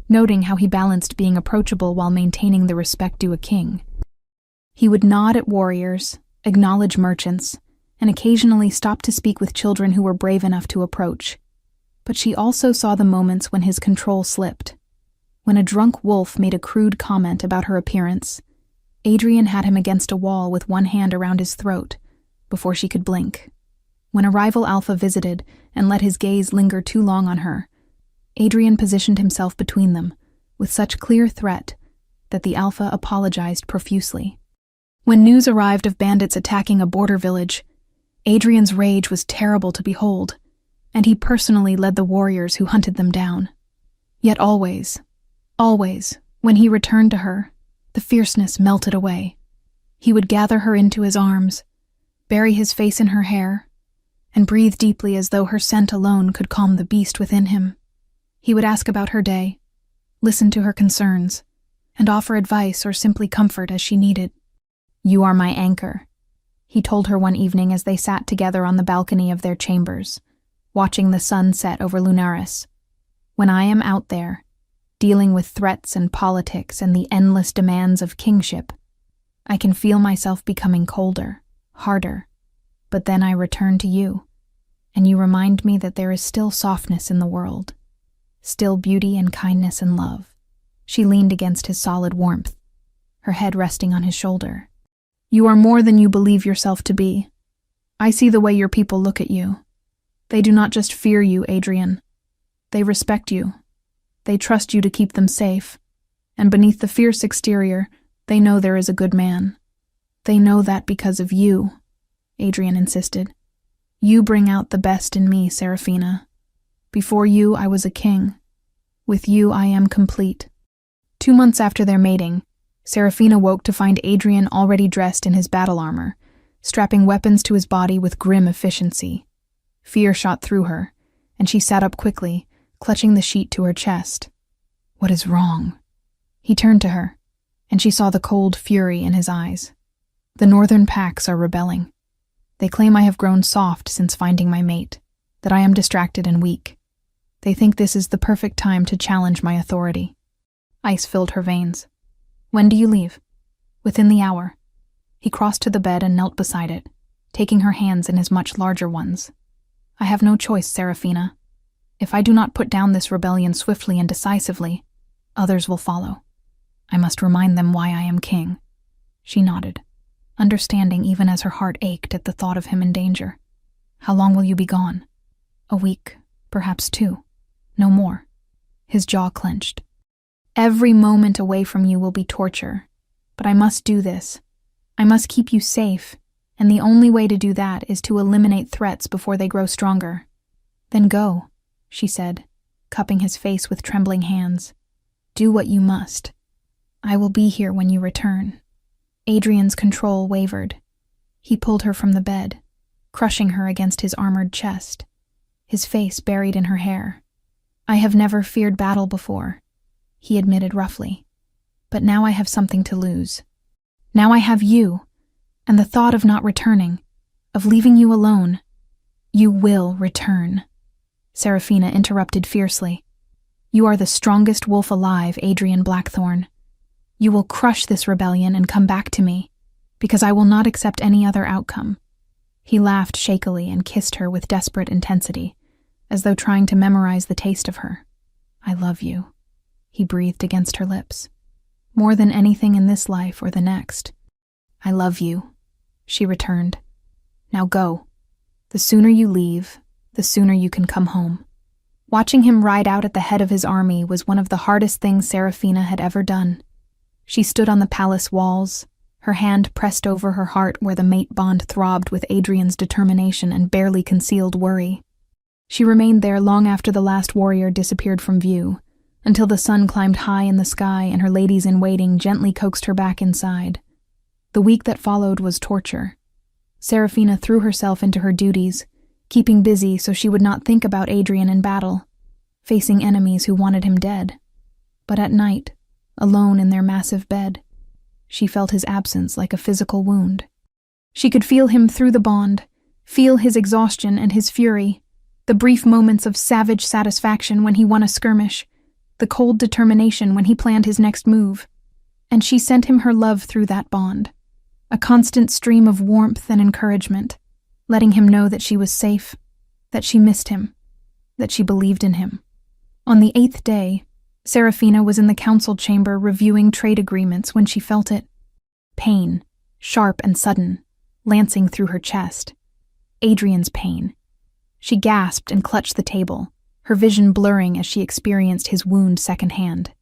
noting how he balanced being approachable while maintaining the respect due a king. He would nod at warriors, acknowledge merchants, and occasionally stop to speak with children who were brave enough to approach. But she also saw the moments when his control slipped. When a drunk wolf made a crude comment about her appearance, Adrian had him against a wall with one hand around his throat before she could blink. When a rival alpha visited and let his gaze linger too long on her, Adrian positioned himself between them with such clear threat that the alpha apologized profusely. When news arrived of bandits attacking a border village, Adrian's rage was terrible to behold, and he personally led the warriors who hunted them down. Yet always, when he returned to her, the fierceness melted away. He would gather her into his arms, bury his face in her hair, and breathe deeply as though her scent alone could calm the beast within him. He would ask about her day, listen to her concerns, and offer advice or simply comfort as she needed. "You are my anchor," he told her one evening as they sat together on the balcony of their chambers, watching the sun set over Lunaris. "When I am out there, dealing with threats and politics and the endless demands of kingship, I can feel myself becoming colder, harder, but then I return to you, and you remind me that there is still softness in the world, still beauty and kindness and love." She leaned against his solid warmth, her head resting on his shoulder. "You are more than you believe yourself to be. I see the way your people look at you. They do not just fear you, Adrian. They respect you. They trust you to keep them safe, and beneath the fierce exterior, they know there is a good man. They know that because of you," Adrian insisted. "You bring out the best in me, Serafina. Before you, I was a king. With you, I am complete." 2 months after their mating, Serafina woke to find Adrian already dressed in his battle armor, strapping weapons to his body with grim efficiency. Fear shot through her, and she sat up quickly, clutching the sheet to her chest. "What is wrong?" He turned to her, and she saw the cold fury in his eyes. "The northern packs are rebelling. They claim I have grown soft since finding my mate, that I am distracted and weak. They think this is the perfect time to challenge my authority." Ice filled her veins. "When do you leave?" "Within the hour." He crossed to the bed and knelt beside it, taking her hands in his much larger ones. "I have no choice, Serafina. If I do not put down this rebellion swiftly and decisively, others will follow. I must remind them why I am king." She nodded, understanding even as her heart ached at the thought of him in danger. "How long will you be gone?" "A week, perhaps 2. No more." His jaw clenched. "Every moment away from you will be torture, but I must do this. I must keep you safe, and the only way to do that is to eliminate threats before they grow stronger." "Then go," she said, cupping his face with trembling hands. "Do what you must. I will be here when you return." Adrian's control wavered. He pulled her from the bed, crushing her against his armored chest, his face buried in her hair. "I have never feared battle before," he admitted roughly. "But now I have something to lose. Now I have you, and the thought of not returning, of leaving you alone." "You will return," Serafina interrupted fiercely. "You are the strongest wolf alive, Adrian Blackthorn. You will crush this rebellion and come back to me, because I will not accept any other outcome." He laughed shakily and kissed her with desperate intensity, as though trying to memorize the taste of her. "I love you," he breathed against her lips. "More than anything in this life or the next." "I love you," she returned. "Now go. The sooner you leave, the sooner you can come home." Watching him ride out at the head of his army was one of the hardest things Serafina had ever done. She stood on the palace walls, her hand pressed over her heart where the mate bond throbbed with Adrian's determination and barely concealed worry. She remained there long after the last warrior disappeared from view, until the sun climbed high in the sky and her ladies-in-waiting gently coaxed her back inside. The week that followed was torture. Seraphina threw herself into her duties, keeping busy so she would not think about Adrian in battle, facing enemies who wanted him dead. But at night, alone in their massive bed, she felt his absence like a physical wound. She could feel him through the bond, feel his exhaustion and his fury, the brief moments of savage satisfaction when he won a skirmish, the cold determination when he planned his next move. And she sent him her love through that bond, a constant stream of warmth and encouragement, letting him know that she was safe, that she missed him, that she believed in him. On the 8th day, Seraphina was in the council chamber reviewing trade agreements when she felt it. Pain, sharp and sudden, lancing through her chest. Adrian's pain. She gasped and clutched the table, her vision blurring as she experienced his wound secondhand.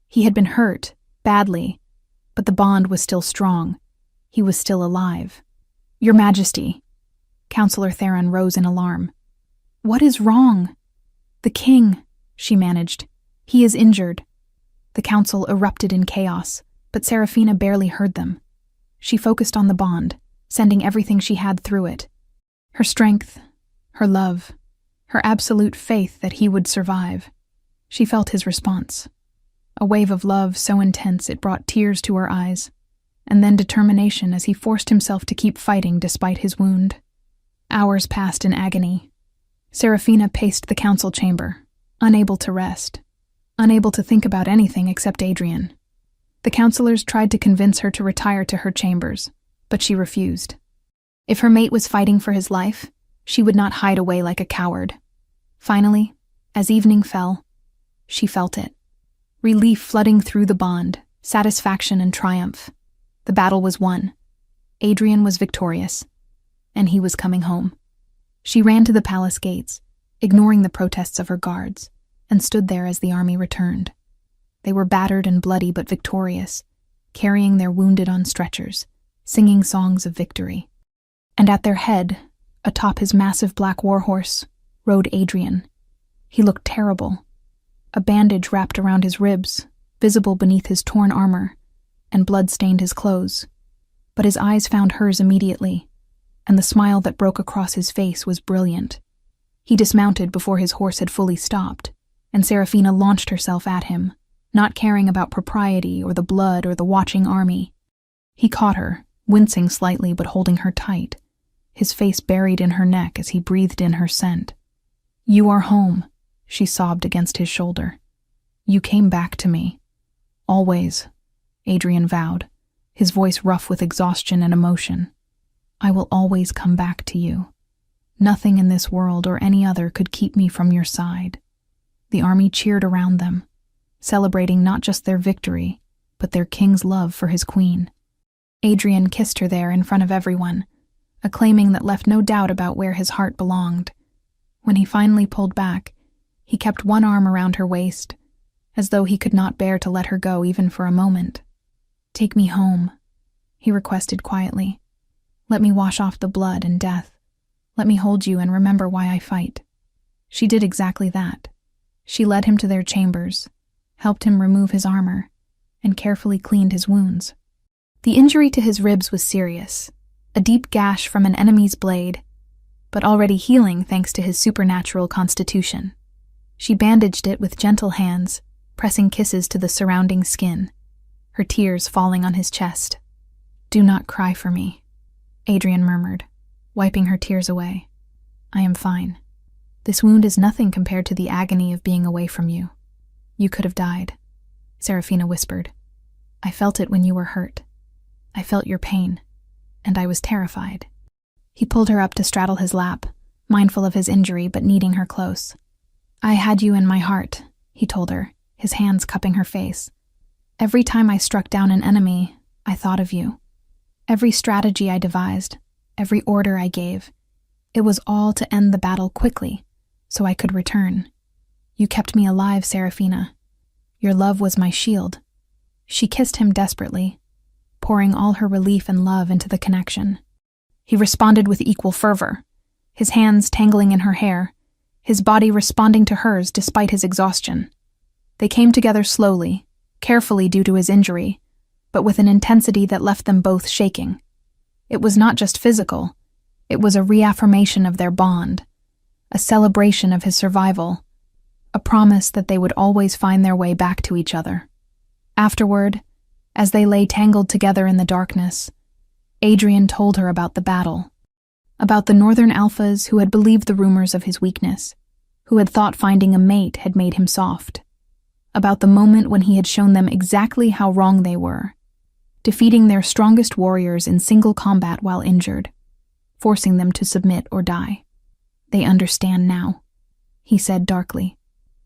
He had been hurt, badly, but the bond was still strong. He was still alive. "Your Majesty." Counselor Theron rose in alarm. "What is wrong?" "The king," she managed. "He is injured." The council erupted in chaos, but Seraphina barely heard them. She focused on the bond, sending everything she had through it. Her strength, her love, her absolute faith that he would survive. She felt his response. A wave of love so intense it brought tears to her eyes, and then determination as he forced himself to keep fighting despite his wound. Hours passed in agony. Seraphina paced the council chamber, unable to rest, unable to think about anything except Adrian. The counselors tried to convince her to retire to her chambers, but she refused. If her mate was fighting for his life, she would not hide away like a coward. Finally, as evening fell, she felt it. Relief flooding through the bond, satisfaction and triumph. The battle was won. Adrian was victorious, and he was coming home. She ran to the palace gates, ignoring the protests of her guards, and stood there as the army returned. They were battered and bloody but victorious, carrying their wounded on stretchers, singing songs of victory. And at their head, atop his massive black warhorse, rode Adrian. He looked terrible. A bandage wrapped around his ribs, visible beneath his torn armor, and blood stained his clothes. But his eyes found hers immediately, and the smile that broke across his face was brilliant. He dismounted before his horse had fully stopped, and Seraphina launched herself at him, not caring about propriety or the blood or the watching army. He caught her, wincing slightly but holding her tight, his face buried in her neck as he breathed in her scent. "You are home," she sobbed against his shoulder. "You came back to me. Always," Adrian vowed, his voice rough with exhaustion and emotion. "I will always come back to you. Nothing in this world or any other could keep me from your side." The army cheered around them, celebrating not just their victory, but their king's love for his queen. Adrian kissed her there in front of everyone, a claiming that left no doubt about where his heart belonged. When he finally pulled back, he kept one arm around her waist, as though he could not bear to let her go even for a moment. "Take me home," he requested quietly. "Let me wash off the blood and death. Let me hold you and remember why I fight." She did exactly that. She led him to their chambers, helped him remove his armor, and carefully cleaned his wounds. The injury to his ribs was serious, a deep gash from an enemy's blade, but already healing thanks to his supernatural constitution. She bandaged it with gentle hands, pressing kisses to the surrounding skin, her tears falling on his chest. "Do not cry for me," Adrian murmured, wiping her tears away. "I am fine. This wound is nothing compared to the agony of being away from you. You could have died," Seraphina whispered. "I felt it when you were hurt. I felt your pain, and I was terrified." He pulled her up to straddle his lap, mindful of his injury but needing her close. "I had you in my heart," he told her, his hands cupping her face. "Every time I struck down an enemy, I thought of you. Every strategy I devised, every order I gave, it was all to end the battle quickly, so I could return. You kept me alive, Seraphina. Your love was my shield." She kissed him desperately, pouring all her relief and love into the connection. He responded with equal fervor, his hands tangling in her hair, his body responding to hers despite his exhaustion. They came together slowly, carefully due to his injury, but with an intensity that left them both shaking. It was not just physical, it was a reaffirmation of their bond, a celebration of his survival, a promise that they would always find their way back to each other. Afterward, as they lay tangled together in the darkness, Adrian told her about the battle, about the Northern Alphas who had believed the rumors of his weakness, who had thought finding a mate had made him soft, about the moment when he had shown them exactly how wrong they were, defeating their strongest warriors in single combat while injured, forcing them to submit or die. They understand now, he said darkly.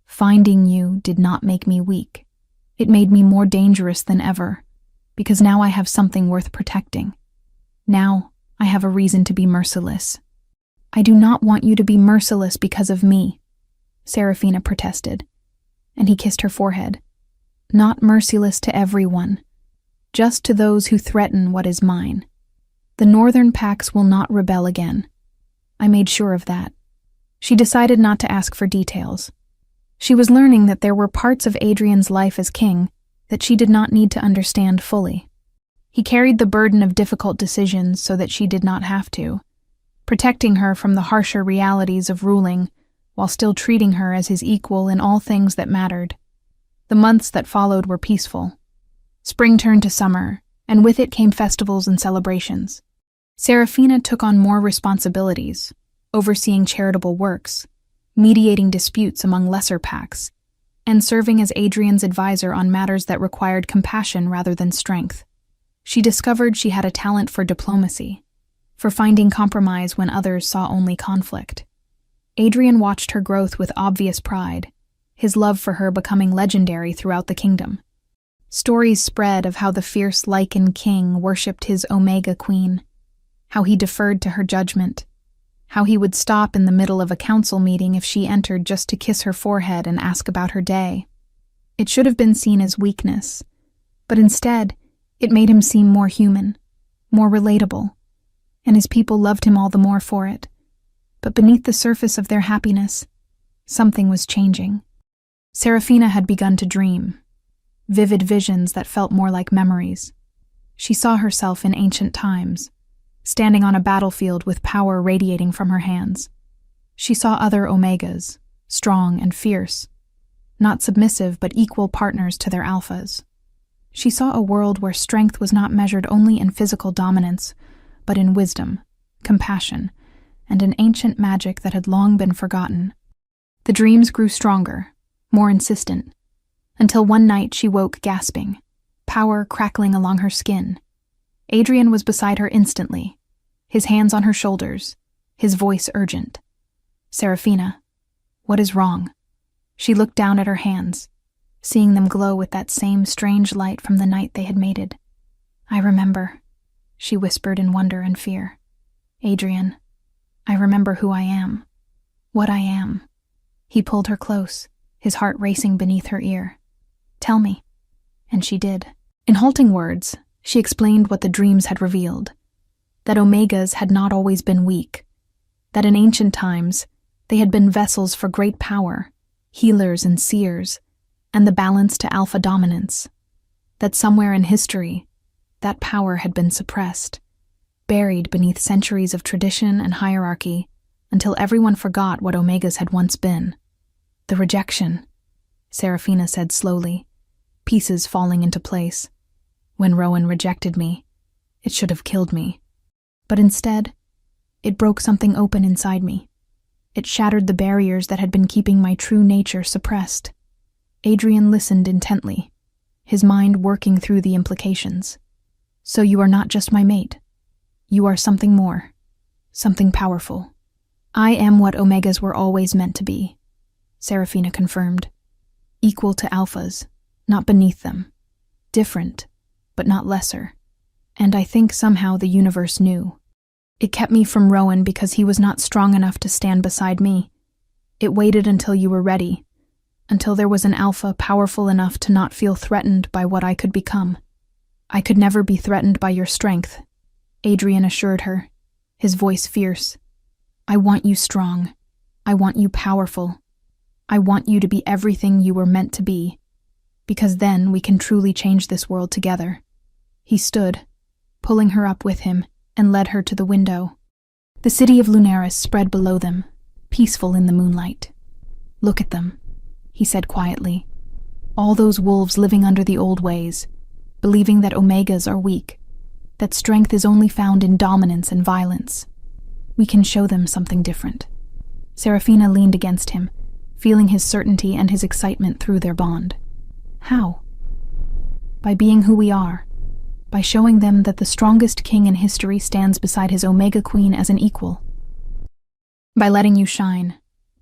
Finding you did not make me weak. It made me more dangerous than ever, because now I have something worth protecting. Now I have a reason to be merciless. I do not want you to be merciless because of me, Seraphina protested, and he kissed her forehead. Not merciless to everyone, just to those who threaten what is mine. The northern packs will not rebel again. I made sure of that. She decided not to ask for details. She was learning that there were parts of Adrian's life as king that she did not need to understand fully. He carried the burden of difficult decisions so that she did not have to, protecting her from the harsher realities of ruling while still treating her as his equal in all things that mattered. The months that followed were peaceful. Spring turned to summer, and with it came festivals and celebrations. Seraphina took on more responsibilities, overseeing charitable works, mediating disputes among lesser packs, and serving as Adrian's advisor on matters that required compassion rather than strength. She discovered she had a talent for diplomacy, for finding compromise when others saw only conflict. Adrian watched her growth with obvious pride, his love for her becoming legendary throughout the kingdom. Stories spread of how the fierce Lycan king worshipped his Omega queen, how he deferred to her judgment, how he would stop in the middle of a council meeting if she entered just to kiss her forehead and ask about her day. It should have been seen as weakness, but instead, it made him seem more human, more relatable, and his people loved him all the more for it. But beneath the surface of their happiness, something was changing. Seraphina had begun to dream, vivid visions that felt more like memories. She saw herself in ancient times, standing on a battlefield with power radiating from her hands. She saw other Omegas, strong and fierce, not submissive but equal partners to their alphas. She saw a world where strength was not measured only in physical dominance, but in wisdom, compassion, and an ancient magic that had long been forgotten. The dreams grew stronger, more insistent, until one night she woke gasping, power crackling along her skin. Adrian was beside her instantly, his hands on her shoulders, his voice urgent. Seraphina, what is wrong? She looked down at her hands, seeing them glow with that same strange light from the night they had mated. I remember, she whispered in wonder and fear. Adrian, I remember who I am, what I am. He pulled her close, his heart racing beneath her ear. Tell me. And she did. In halting words, she explained what the dreams had revealed, that Omegas had not always been weak, that in ancient times they had been vessels for great power, healers and seers, and the balance to alpha dominance, that somewhere in history, that power had been suppressed, buried beneath centuries of tradition and hierarchy until everyone forgot what Omegas had once been. The rejection, Seraphina said slowly, pieces falling into place. When Rowan rejected me, it should have killed me. But instead, it broke something open inside me. It shattered the barriers that had been keeping my true nature suppressed. Adrian listened intently, his mind working through the implications. So you are not just my mate. You are something more, something powerful. I am what Omegas were always meant to be, Seraphina confirmed. Equal to alphas, not beneath them. Different, but not lesser. And I think somehow the universe knew. It kept me from Rowan because he was not strong enough to stand beside me. It waited until you were ready, until there was an alpha powerful enough to not feel threatened by what I could become. I could never be threatened by your strength, Adrian assured her, his voice fierce. I want you strong. I want you powerful. I want you to be everything you were meant to be. because then we can truly change this world together." He stood, pulling her up with him, and led her to the window. The city of Lunaris spread below them, peaceful in the moonlight. "Look at them," he said quietly. "All those wolves living under the old ways, believing that omegas are weak, that strength is only found in dominance and violence. We can show them something different." Serafina leaned against him, feeling his certainty and his excitement through their bond. "How?" "By being who we are. By showing them that the strongest king in history stands beside his Omega Queen as an equal. By letting you shine.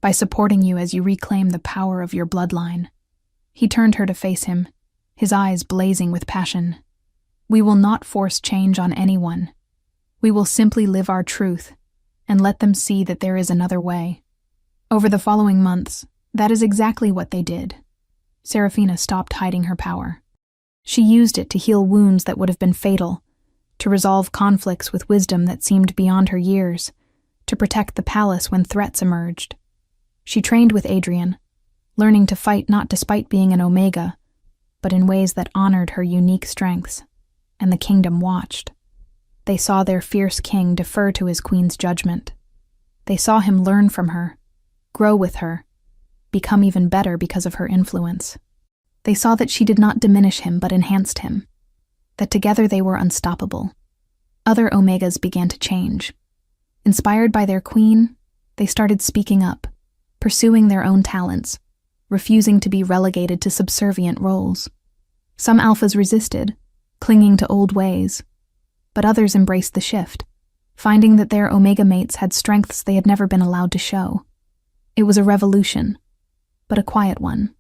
By supporting you as you reclaim the power of your bloodline." He turned her to face him, his eyes blazing with passion. "We will not force change on anyone. We will simply live our truth and let them see that there is another way." Over the following months, that is exactly what they did. Serafina stopped hiding her power. She used it to heal wounds that would have been fatal, to resolve conflicts with wisdom that seemed beyond her years, to protect the palace when threats emerged. She trained with Adrian, learning to fight not despite being an Omega, but in ways that honored her unique strengths, and the kingdom watched. They saw their fierce king defer to his queen's judgment. They saw him learn from her, grow with her, become even better because of her influence. They saw that she did not diminish him but enhanced him, that together they were unstoppable. Other Omegas began to change. Inspired by their queen, they started speaking up, pursuing their own talents, refusing to be relegated to subservient roles. Some Alphas resisted, clinging to old ways, but others embraced the shift, finding that their Omega mates had strengths they had never been allowed to show. It was a revolution, but a quiet one.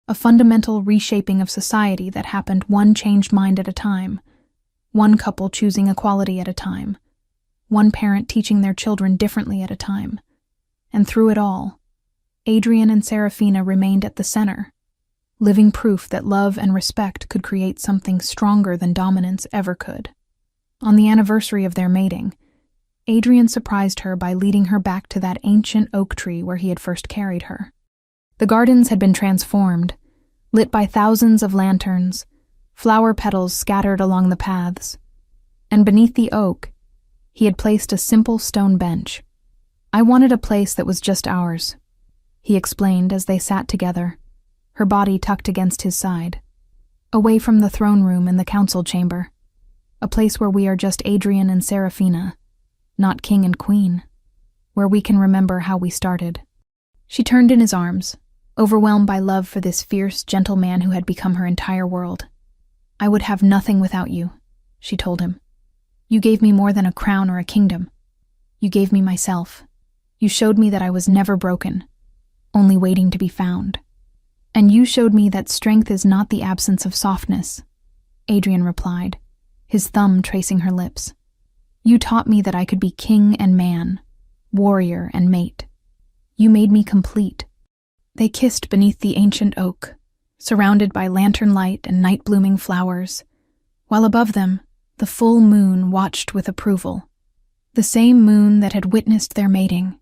A fundamental reshaping of society that happened one changed mind at a time, one couple choosing equality at a time, one parent teaching their children differently at a time. And through it all, Adrian and Serafina remained at the center, living proof that love and respect could create something stronger than dominance ever could. On the anniversary of their mating, Adrian surprised her by leading her back to that ancient oak tree where he had first carried her. The gardens had been transformed, lit by thousands of lanterns, flower petals scattered along the paths, and beneath the oak, he had placed a simple stone bench. "I wanted a place that was just ours," he explained as they sat together, her body tucked against his side, away from the throne room and the council chamber, a place where we are just Adrian and Serafina, not king and queen, where we can remember how we started. She turned in his arms, overwhelmed by love for this fierce, gentle man who had become her entire world. "I would have nothing without you," she told him. "You gave me more than a crown or a kingdom. You gave me myself. You showed me that I was never broken, only waiting to be found. And you showed me that strength is not the absence of softness," Adrian replied, his thumb tracing her lips. "You taught me that I could be king and man, warrior and mate. You made me complete." They kissed beneath the ancient oak, surrounded by lantern light and night-blooming flowers, while above them, the full moon watched with approval. The same moon that had witnessed their mating,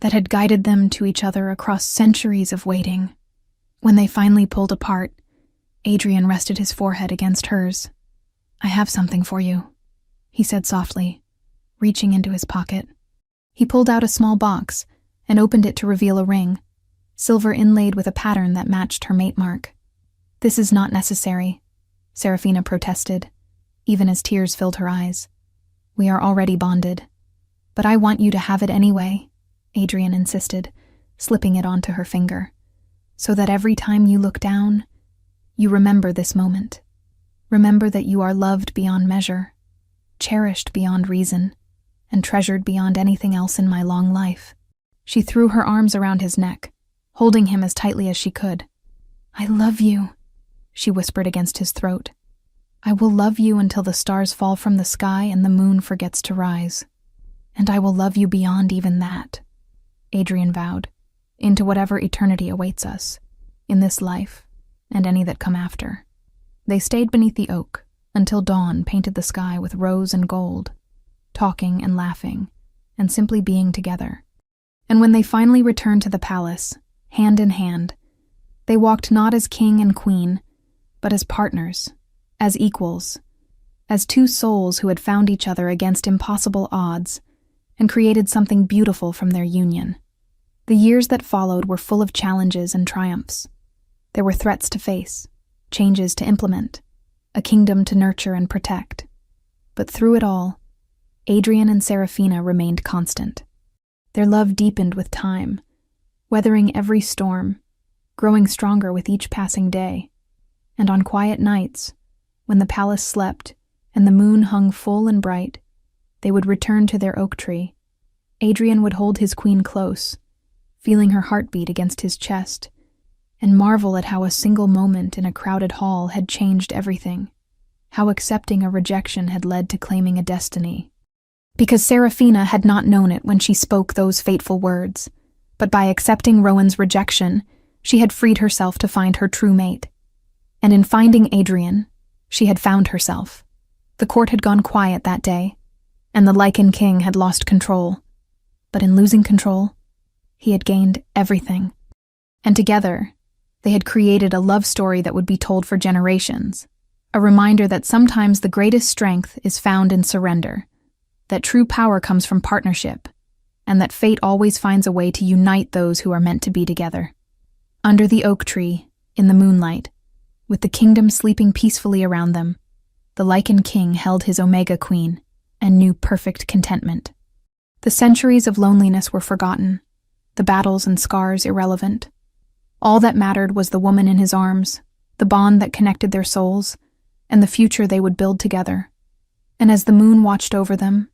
that had guided them to each other across centuries of waiting. When they finally pulled apart, Adrian rested his forehead against hers. "I have something for you," he said softly, reaching into his pocket. He pulled out a small box and opened it to reveal a ring, silver inlaid with a pattern that matched her mate mark. "This is not necessary," Serafina protested, even as tears filled her eyes. "We are already bonded." "But I want you to have it anyway," Adrian insisted, slipping it onto her finger, "so that every time you look down, you remember this moment. Remember that you are loved beyond measure, cherished beyond reason, and treasured beyond anything else in my long life." She threw her arms around his neck, holding him as tightly as she could. "I love you," she whispered against his throat. "I will love you until the stars fall from the sky and the moon forgets to rise. And I will love you beyond even that," Adrian vowed, "into whatever eternity awaits us, in this life and any that come after." They stayed beneath the oak until dawn painted the sky with rose and gold, talking and laughing, and simply being together. And when they finally returned to the palace, hand in hand, they walked not as king and queen, but as partners, as equals, as two souls who had found each other against impossible odds and created something beautiful from their union. The years that followed were full of challenges and triumphs. There were threats to face, changes to implement, a kingdom to nurture and protect. But through it all, Adrian and Seraphina remained constant. Their love deepened with time, weathering every storm, growing stronger with each passing day. And on quiet nights, when the palace slept and the moon hung full and bright, they would return to their oak tree. Adrian would hold his queen close, feeling her heartbeat against his chest, and marvel at how a single moment in a crowded hall had changed everything, how accepting a rejection had led to claiming a destiny. Because Seraphina had not known it when she spoke those fateful words, but by accepting Rowan's rejection, she had freed herself to find her true mate. And in finding Adrian, she had found herself. The court had gone quiet that day, and the Lycan king had lost control. But in losing control, he had gained everything. And together, they had created a love story that would be told for generations, a reminder that sometimes the greatest strength is found in surrender, that true power comes from partnership, and that fate always finds a way to unite those who are meant to be together. Under the oak tree, in the moonlight, with the kingdom sleeping peacefully around them, the Lycan king held his Omega queen and knew perfect contentment. The centuries of loneliness were forgotten, the battles and scars irrelevant. All that mattered was the woman in his arms, the bond that connected their souls, and the future they would build together. And as the moon watched over them,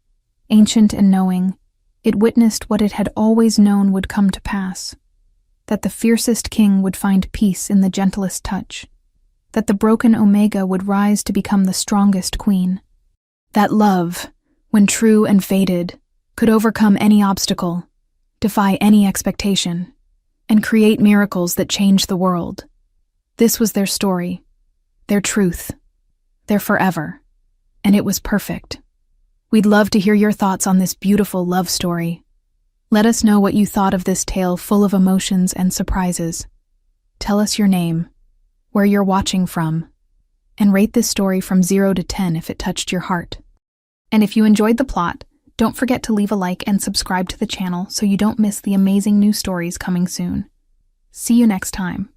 ancient and knowing, it witnessed what it had always known would come to pass, that the fiercest king would find peace in the gentlest touch, that the broken Omega would rise to become the strongest queen, that love, when true and fated, could overcome any obstacle, defy any expectation, and create miracles that change the world. This was their story, their truth, their forever, and it was perfect. We'd love to hear your thoughts on this beautiful love story. Let us know what you thought of this tale full of emotions and surprises. Tell us your name, where you're watching from, and rate this story from 0 to 10 if it touched your heart. And if you enjoyed the plot, don't forget to leave a like and subscribe to the channel so you don't miss the amazing new stories coming soon. See you next time.